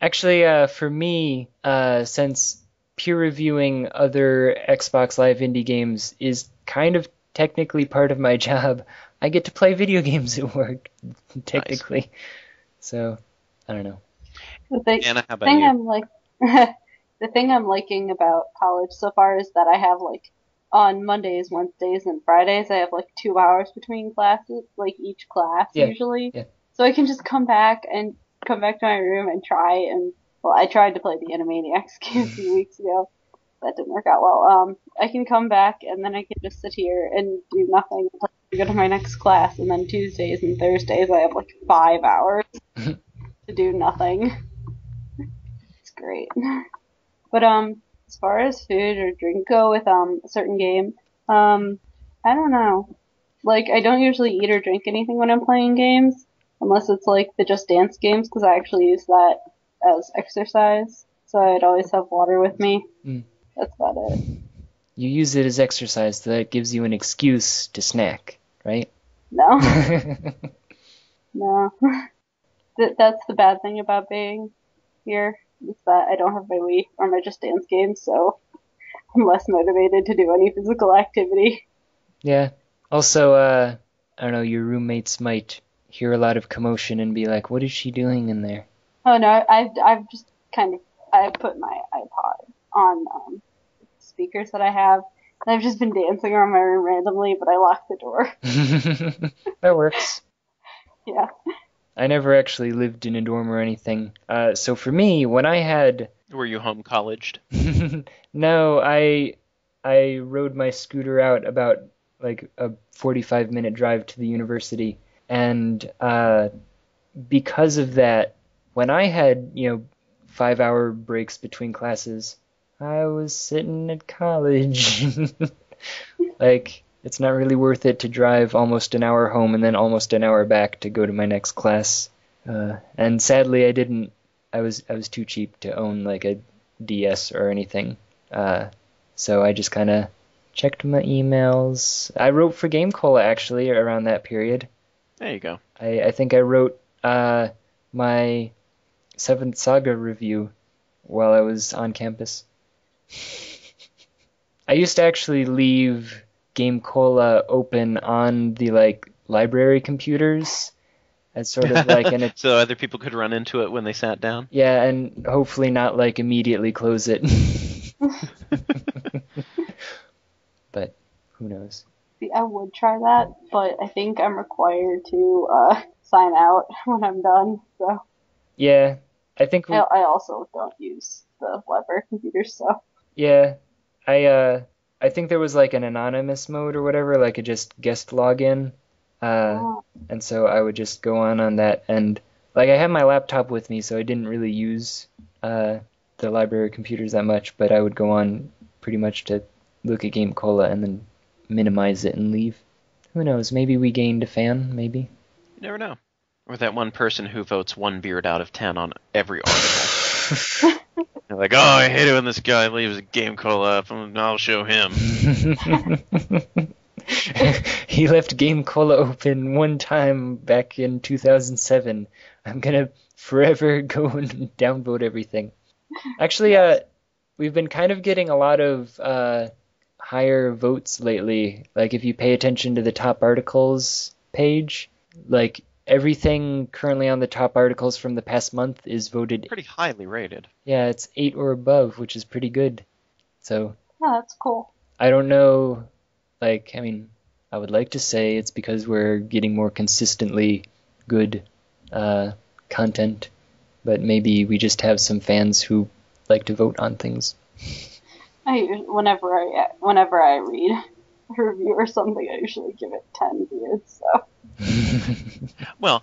Actually, for me, since peer reviewing other Xbox Live indie games is kind of technically part of my job, I get to play video games at work, technically. Nice. So, I don't know. Anna, how about you? The thing I'm liking about college so far is that I have like on Mondays, Wednesdays, and Fridays I have like 2 hours between classes, like each class usually. Yeah. So I can just come back to my room and I tried to play the Animaniacs game a few weeks ago. That didn't work out well. I can come back and then I can just sit here and do nothing until I go to my next class, and then Tuesdays and Thursdays I have like 5 hours to do nothing. It's great. But as far as food or drink go with a certain game, I don't know. Like, I don't usually eat or drink anything when I'm playing games, unless it's like the Just Dance games, because I actually use that as exercise. So I'd always have water with me. That's about it. You use it as exercise, so that gives you an excuse to snack, right? No. No. That's the bad thing about being here, is that I don't have my Wii or my Just Dance games, so I'm less motivated to do any physical activity. Yeah. Also, I don't know, your roommates might hear a lot of commotion and be like, what is she doing in there? Oh no, I've just I put my iPod on speakers that I have, and I've just been dancing around my room randomly, but I locked the door. That works. Yeah. I never actually lived in a dorm or anything. So for me, when I had... Were you home colleged? No, I rode my scooter out about like a 45-minute drive to the university. And because of that, when I had, 5-hour breaks between classes, I was sitting at college. Like, it's not really worth it to drive almost an hour home and then almost an hour back to go to my next class. And sadly, I was too cheap to own like a DS or anything. So I just kind of checked my emails. I wrote for GameCola actually around that period. There you go. I think I wrote my 7th Saga review while I was on campus. I used to actually leave GameCola open on the library computers as sort of like an so other people could run into it when they sat down. Yeah, and hopefully not immediately close it. But who knows? See, I would try that, but I think I'm required to sign out when I'm done. So yeah, I think I also don't use the library computers. So yeah, I think there was an anonymous mode or whatever, a just guest login. And so I would just go on that, and I had my laptop with me, so I didn't really use the library computers that much, but I would go on pretty much to look at GameCola and then minimize it and leave. Who knows? Maybe we gained a fan, maybe. You never know. Or that one person who votes 1 beard out of 10 on every article. They're like, oh, I hate it when this guy leaves a GameCola up, and I'll show him. He left GameCola open one time back in 2007. I'm gonna forever go and downvote everything. Actually, we've been kind of getting a lot of higher votes lately. If you pay attention to the top articles page, everything currently on the top articles from the past month is voted pretty highly rated. Yeah, it's 8 or above, which is pretty good. So yeah, that's cool. I don't know. I would like to say it's because we're getting more consistently good content, but maybe we just have some fans who like to vote on things. Whenever I read a review or something, I usually give it 10 beards. So. Well,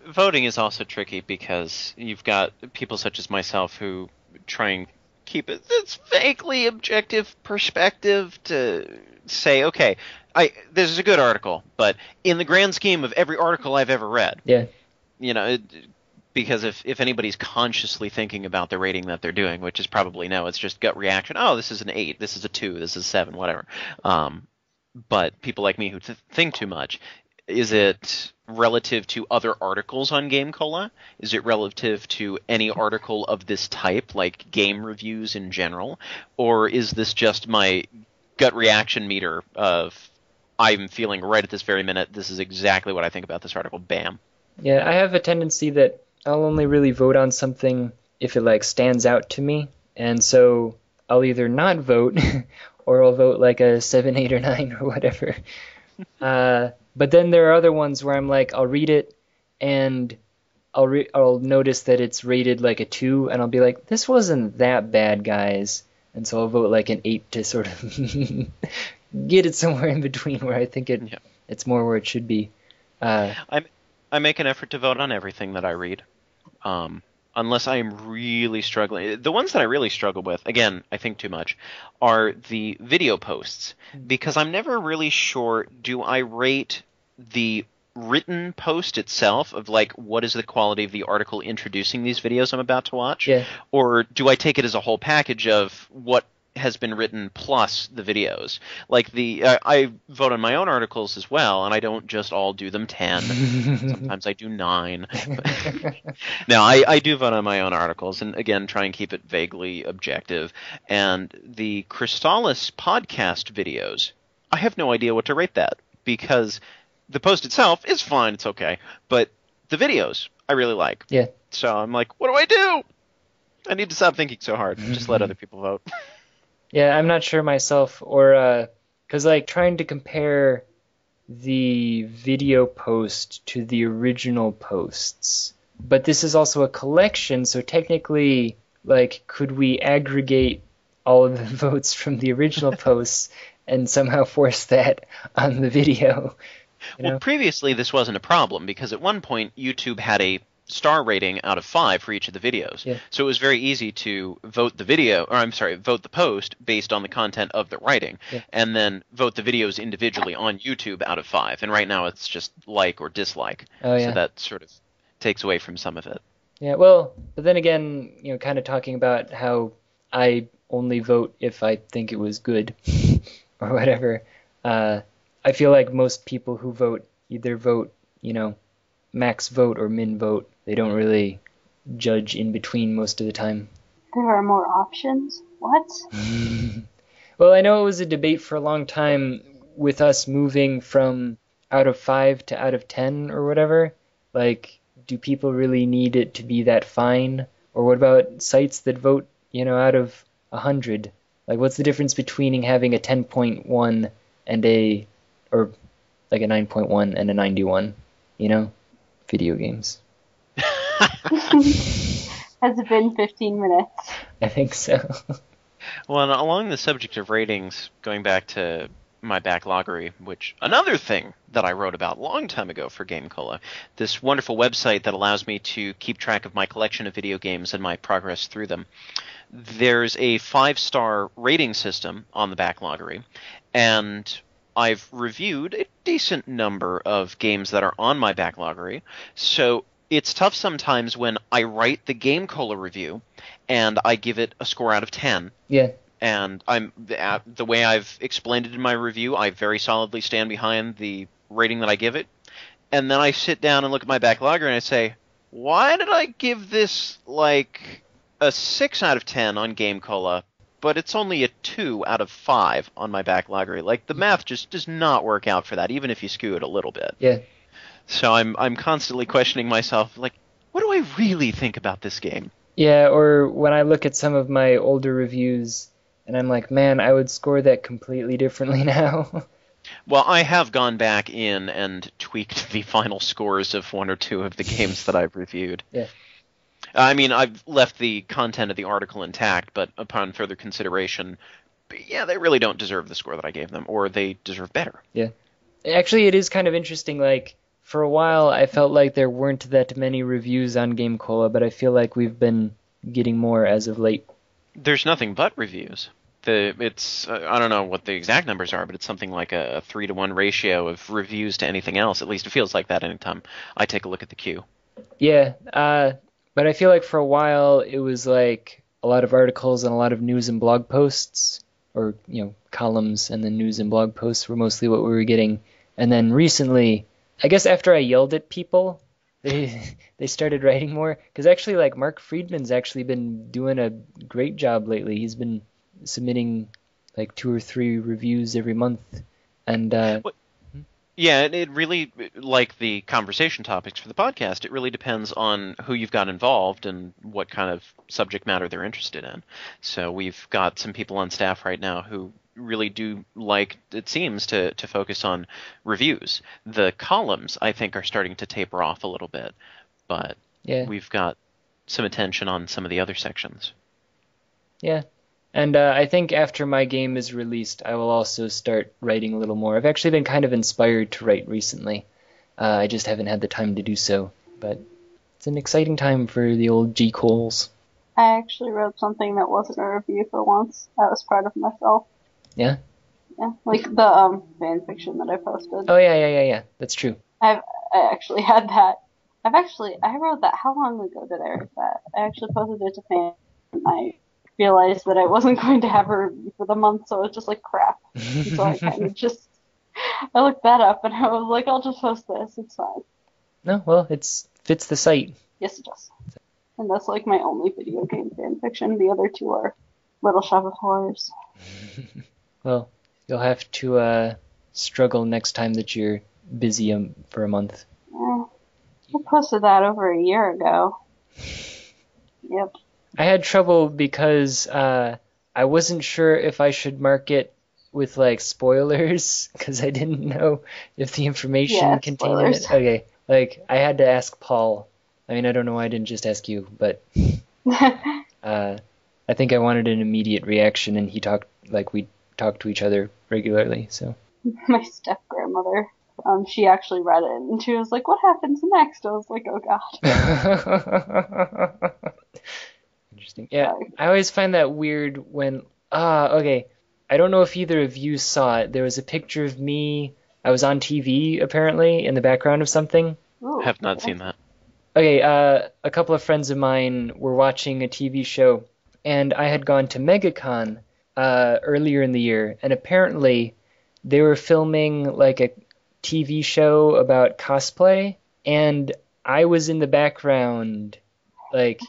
voting is also tricky because you've got people such as myself who try and keep it this vaguely objective perspective to say, okay, this is a good article, but in the grand scheme of every article I've ever read, yeah, Because if anybody's consciously thinking about the rating that they're doing, which is probably no, it's just gut reaction. Oh, this is an 8, this is a 2, this is a 7, whatever. But people like me who think too much, is it relative to other articles on GameCola? Is it relative to any article of this type, like game reviews in general? Or is this just my gut reaction meter of I'm feeling right at this very minute, this is exactly what I think about this article, bam. Yeah, I have a tendency that I'll only really vote on something if it like stands out to me, and so I'll either not vote or I'll vote like a 7, 8, or 9 or whatever. But then there are other ones where I'm like, I'll read it and I'll notice that it's rated like a 2, and I'll be like, this wasn't that bad, guys. And so I'll vote like an 8 to sort of get it somewhere in between where I think it's more where it should be. I make an effort to vote on everything that I read, unless I am really struggling. The ones that I really struggle with, again, I think too much, are the video posts, because I'm never really sure, do I rate the written post itself of like what is the quality of the article introducing these videos I'm about to watch, or do I take it as a whole package of what has been written plus the videos? Like I vote on my own articles as well, and I don't just all do them 10. Sometimes I do 9. No, I do vote on my own articles, and again, try and keep it vaguely objective. And the Crystallis podcast videos, I have no idea what to rate that, because the post itself is fine, it's okay, but the videos I really like. Yeah. So I'm like, what do I do? I need to stop thinking so hard. Just let other people vote. Yeah, I'm not sure myself, or because like trying to compare the video post to the original posts, but this is also a collection, so technically, like, could we aggregate all of the votes from the original posts and somehow force that on the video? Well, previously this wasn't a problem, because at one point YouTube had a star rating out of 5 for each of the videos. Yeah. So it was very easy to vote the post based on the content of the writing, and then vote the videos individually on YouTube out of 5. And right now it's just like or dislike. Oh, yeah. So that sort of takes away from some of it. Yeah, well, but then again, kind of talking about how I only vote if I think it was good or whatever. I feel like most people who vote either vote, max vote or min vote. They don't really judge in between most of the time. There are more options? What? Well, I know it was a debate for a long time with us moving from out of 5 to out of 10 or whatever. Like, do people really need it to be that fine? Or what about sites that vote, out of 100? Like, what's the difference between having a 10.1 and or like a 9.1 and a 91, Video games. Has it been 15 minutes? I think so. Well, and along the subject of ratings, going back to my backloggery, which another thing that I wrote about a long time ago for GameCola, this wonderful website that allows me to keep track of my collection of video games and my progress through them. There's a 5-star rating system on the backloggery, and I've reviewed a decent number of games that are on my backloggery, so it's tough sometimes when I write the GameCola review and I give it a score out of 10. Yeah. And the way I've explained it in my review, I very solidly stand behind the rating that I give it. And then I sit down and look at my backlogger and I say, why did I give this like a 6 out of 10 on GameCola, but it's only a 2 out of 5 on my backloggery? Like, the math just does not work out for that, even if you skew it a little bit. Yeah. So I'm constantly questioning myself, like, what do I really think about this game? Yeah, or when I look at some of my older reviews, and I'm like, man, I would score that completely differently now. Well, I have gone back in and tweaked the final scores of 1 or 2 of the games that I've reviewed. Yeah. I mean, I've left the content of the article intact, but upon further consideration, yeah, they really don't deserve the score that I gave them, or they deserve better. Yeah. Actually, it is kind of interesting, like, for a while, I felt like there weren't that many reviews on GameCola, but I feel like we've been getting more as of late. There's nothing but reviews. It's I don't know what the exact numbers are, but it's something like a 3-to-1 ratio of reviews to anything else. At least it feels like that anytime I take a look at the queue. Yeah, but I feel like for a while it was like a lot of articles and a lot of news and blog posts, or columns and then news and blog posts were mostly what we were getting. And then recently, I guess after I yelled at people, they started writing more. Because actually, like Mark Friedman's actually been doing a great job lately. He's been submitting like 2 or 3 reviews every month, and Yeah, it really, like the conversation topics for the podcast, it really depends on who you've got involved and what kind of subject matter they're interested in. So we've got some people on staff right now who really do like, it seems, to focus on reviews. The columns, I think, are starting to taper off a little bit, but yeah, we've got some attention on some of the other sections. yeah. And I think after my game is released, I will also start writing a little more. I've actually been kind of inspired to write recently. I just haven't had the time to do so. But it's an exciting time for the old G. Coles. I actually wrote something that wasn't a review for once. I was proud of myself. Yeah? Yeah, like the fan fiction that I posted. Oh, yeah. That's true. I actually had that. I wrote that. How long ago did I write that? I actually posted it to fan. I realized that I wasn't going to have a review for the month, so it was just like crap. And so I kind of I looked that up and I was like, I'll just post this. It's fine. No, well, it fits the site. Yes, it does. And that's like my only video game fan fiction. The other two are Little Shop of Horrors. Well, you'll have to struggle next time that you're busy for a month. I posted that over a year ago. Yep. I had trouble because I wasn't sure if I should mark it with like spoilers because I didn't know if the information contained in it. Okay, like I had to ask Paul. I mean, I don't know why I didn't just ask you, but I think I wanted an immediate reaction, and we talked to each other regularly. So my step grandmother, she actually read it and she was like, "What happens next?" I was like, "Oh God." Interesting. Yeah, I always find that weird when okay. I don't know if either of you saw it. There was a picture of me. I was on TV apparently in the background of something. Ooh, I have not seen that. Okay, a couple of friends of mine were watching a TV show, and I had gone to MegaCon earlier in the year, and apparently they were filming like a TV show about cosplay, and I was in the background, like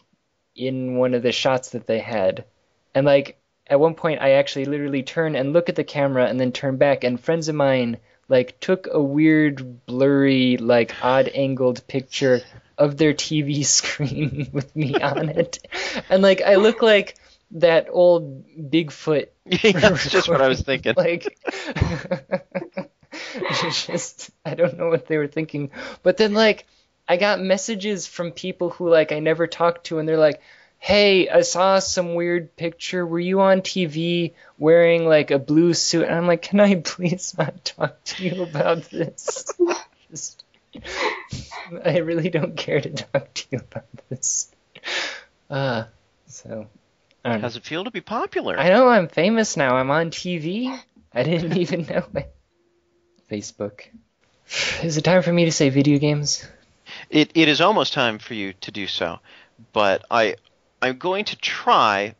in one of the shots that they had, and like at one point I actually literally turn and look at the camera and then turn back, and friends of mine like took a weird blurry like odd angled picture of their TV screen with me on it, and like I look like that old Bigfoot. That's just what I was thinking. Like, just I don't know what they were thinking. But then like I got messages from people who like I never talked to, and they're like, "Hey, I saw some weird picture. Were you on TV wearing like a blue suit?" And I'm like, "Can I please not talk to you about this?" Just, I really don't care to talk to you about this. So. How does it feel to be popular? I know I'm famous now. I'm on TV. I didn't even know it. Facebook. Is it time for me to say video games? It is almost time for you to do so, but I'm going to try.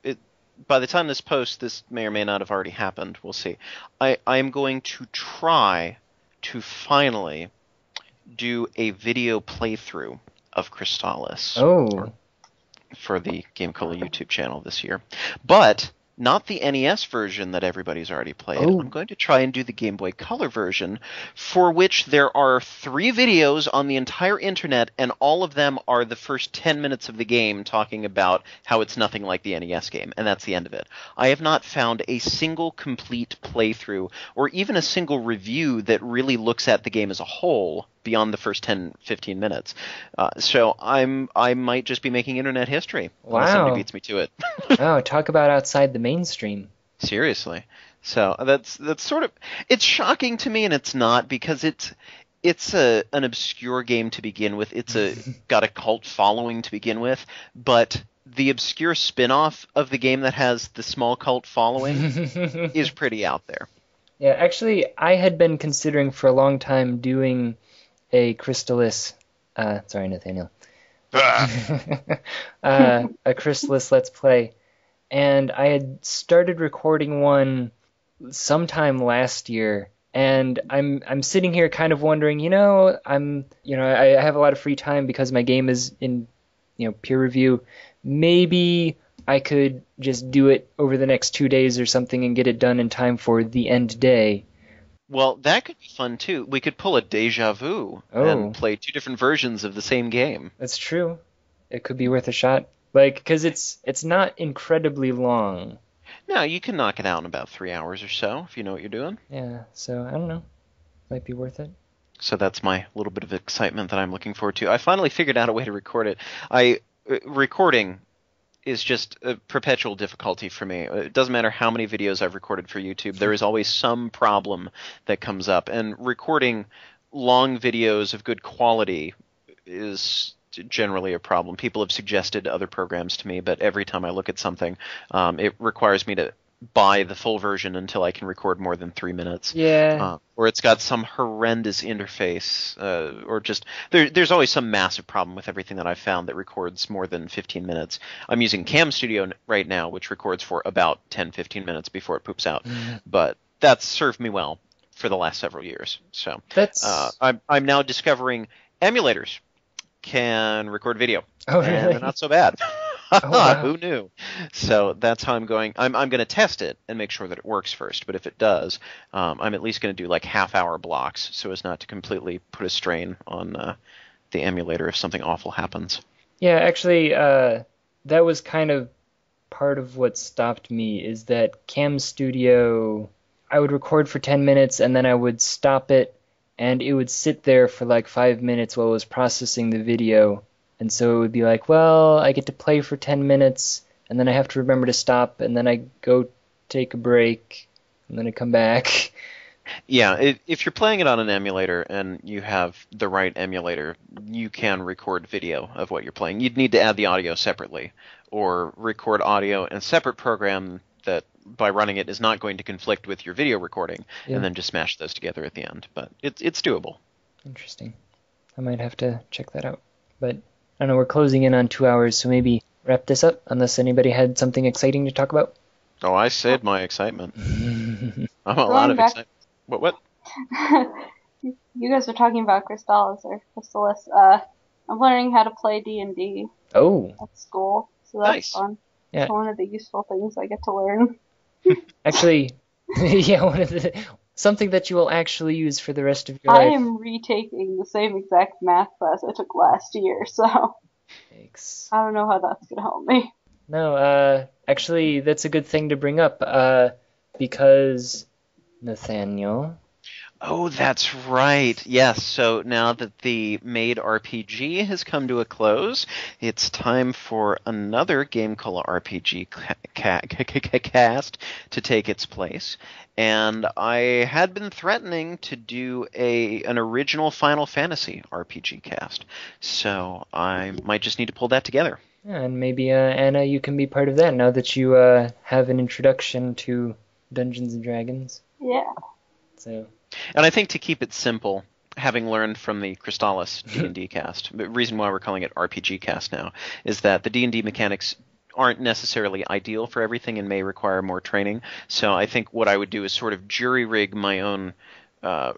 By the time this posts, this may or may not have already happened. We'll see. I'm going to try to finally do a video playthrough of Crystalis. Oh. For the GameCola YouTube channel this year. But not the NES version that everybody's already played. Oh. I'm going to try and do the Game Boy Color version, for which there are 3 videos on the entire internet, and all of them are the first 10 minutes of the game talking about how it's nothing like the NES game, and that's the end of it. I have not found a single complete playthrough, or even a single review that really looks at the game as a whole beyond the first 10-15 minutes. So I might just be making internet history. Wow. Unless somebody beats me to it. Oh, talk about outside the mainstream. Seriously. So that's sort of, it's shocking to me, and it's not, because it's an obscure game to begin with. It's got a cult following to begin with, but the obscure spin-off of the game that has the small cult following is pretty out there. Yeah, actually, I had been considering for a long time doing a Crystalis, sorry, Nathaniel, a Chrysalis Let's Play, and I had started recording one sometime last year, and I'm sitting here kind of wondering, I have a lot of free time because my game is in, peer review. Maybe I could just do it over the next 2 days or something and get it done in time for the end day. Well, that could be fun too. We could pull a deja vu and play 2 different versions of the same game. That's true. It could be worth a shot. Because it's not incredibly long. No, you can knock it out in about 3 hours or so if you know what you're doing. Yeah, so I don't know. Might be worth it. So that's my little bit of excitement that I'm looking forward to. I finally figured out a way to record it. Recording is just a perpetual difficulty for me. It doesn't matter how many videos I've recorded for YouTube. There is always some problem that comes up. And recording long videos of good quality is generally a problem. People have suggested other programs to me, but every time I look at something, it requires me to buy the full version until I can record more than 3 minutes. Yeah. Or it's got some horrendous interface, or just there's always some massive problem with everything that I've found that records more than 15 minutes. I'm using Cam Studio right now, which records for about 10-15 minutes before it poops out. But that's served me well for the last several years. So I'm now discovering emulators can record video. Oh, really? And they're not so bad. Oh, wow. Who knew? So that's how I'm going. I'm going to test it and make sure that it works first. But if it does, I'm at least going to do like half-hour blocks so as not to completely put a strain on the emulator if something awful happens. Yeah, actually, that was kind of part of what stopped me, is that Cam Studio, I would record for 10 minutes and then I would stop it, and it would sit there for like 5 minutes while it was processing the video. And so it would be like, well, I get to play for 10 minutes, and then I have to remember to stop, and then I go take a break, and then I come back. Yeah, if you're playing it on an emulator and you have the right emulator, you can record video of what you're playing. You'd need to add the audio separately, or record audio in a separate program that, by running it, is not going to conflict with your video recording, and then just smash those together at the end. But it's doable. Interesting. I might have to check that out. But I don't know, we're closing in on 2 hours, so maybe wrap this up, unless anybody had something exciting to talk about. Oh, I saved my excitement. I'm a lot of excitement. What? You guys are talking about Crystalis or Chrysalis. I'm learning how to play D&D at school, so that's nice. Fun. Yeah. It's one of the useful things I get to learn. Actually, yeah, something that you will actually use for the rest of your I life. am retaking the same exact math class I took last year, so Thanks. I don't know how that's going to help me. No, actually, that's a good thing to bring up, because Nathaniel... Oh, that's right. Yes, so now that the Made RPG has come to a close, it's time for another GameCola RPG cast to take its place. And I had been threatening to do an original Final Fantasy RPG cast, so I might just need to pull that together. Yeah, and maybe, Anna, you can be part of that now that you have an introduction to Dungeons & Dragons. Yeah. So... And I think to keep it simple, having learned from the Crystalis D&D cast, the reason why we're calling it RPG cast now is that the D&D mechanics aren't necessarily ideal for everything and may require more training. So I think what I would do is sort of jury-rig my own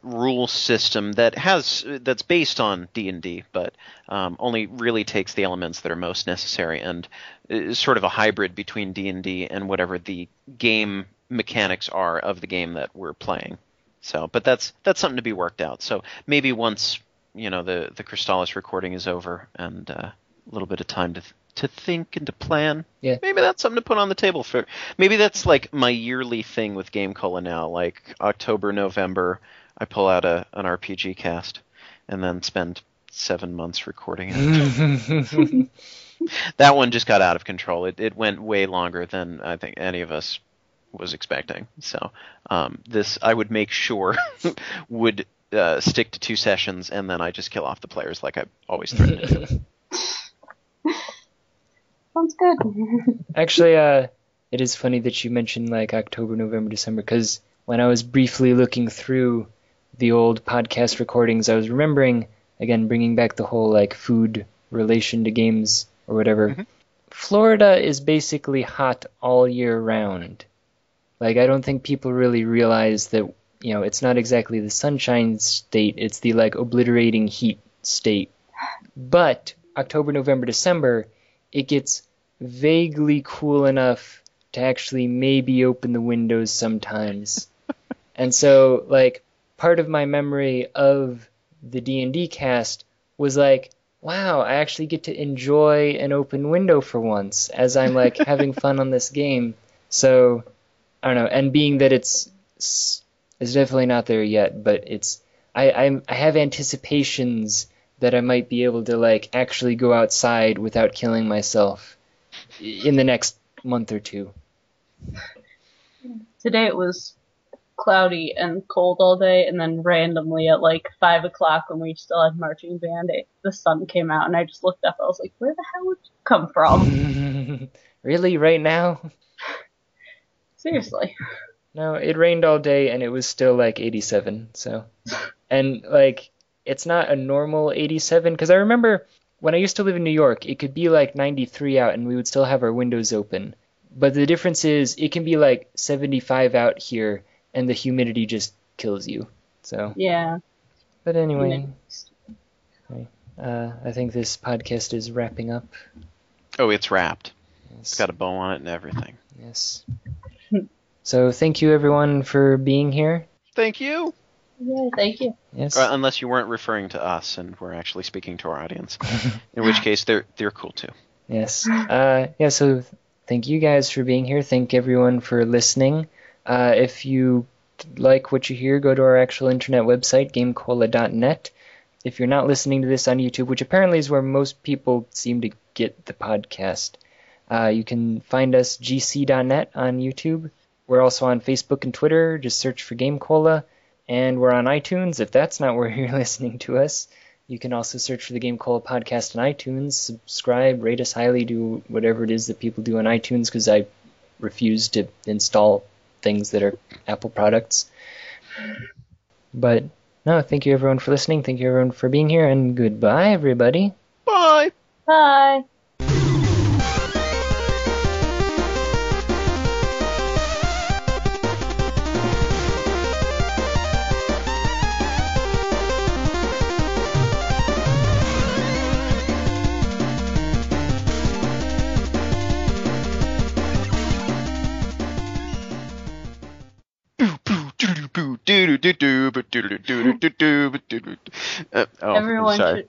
rule system that's based on D&D, but only really takes the elements that are most necessary and is sort of a hybrid between D&D and whatever the game mechanics are of the game that we're playing. So, but that's something to be worked out. So maybe once the Crystalis recording is over and a little bit of time to think and to plan, maybe that's something to put on the table for. Maybe that's like my yearly thing with GameCola now. Like October, November, I pull out an RPG cast, and then spend 7 months recording it. That one just got out of control. It went way longer than I think any of us was expecting. So this I would make sure would stick to 2 sessions, and then I just kill off the players like I always threaten to do. Sounds good. Actually, it is funny that you mentioned like October, November, December, because when I was briefly looking through the old podcast recordings, I was remembering, again, bringing back the whole like food relation to games or whatever. Mhm. Florida is basically hot all year round. Like, I don't think people really realize that, it's not exactly the sunshine state, it's the, like, obliterating heat state. But October, November, December, it gets vaguely cool enough to actually maybe open the windows sometimes. And so, like, part of my memory of the D&D cast was like, wow, I actually get to enjoy an open window for once as I'm, like, having fun on this game. So, I don't know. And being that it's definitely not there yet, but I have anticipations that I might be able to, like, actually go outside without killing myself in the next month or two. Today it was cloudy and cold all day, and then randomly at like 5 o'clock when we still had marching band, the sun came out, and I just looked up. I was like, where the hell would you come from? Really? Right now? Seriously. No, it rained all day, and it was still like 87, so. And, like, it's not a normal 87, because I remember when I used to live in New York, it could be like 93 out, and we would still have our windows open. But the difference is, it can be like 75 out here, and the humidity just kills you. So. Yeah. But anyway, I think this podcast is wrapping up. Oh, it's wrapped. Yes. It's got a bow on it and everything. Yes. So thank you everyone for being here. Thank you. Yeah, thank you. Yes. Unless you weren't referring to us and we're actually speaking to our audience, in which case they're cool too. Yes. Yeah. So thank you guys for being here. Thank everyone for listening. If you like what you hear, go to our actual internet website, GameCola.net. If you're not listening to this on YouTube, which apparently is where most people seem to get the podcast, you can find us gc.net on YouTube. We're also on Facebook and Twitter. Just search for GameCola. And we're on iTunes. If that's not where you're listening to us, you can also search for the GameCola podcast on iTunes. Subscribe, rate us highly, do whatever it is that people do on iTunes, because I refuse to install things that are Apple products. But no, thank you everyone for listening. Thank you everyone for being here, and goodbye, everybody. Bye. Bye.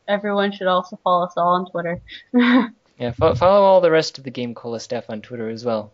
Everyone should also follow us all on Twitter. Yeah, follow all the rest of the GameCola stuff on Twitter as well.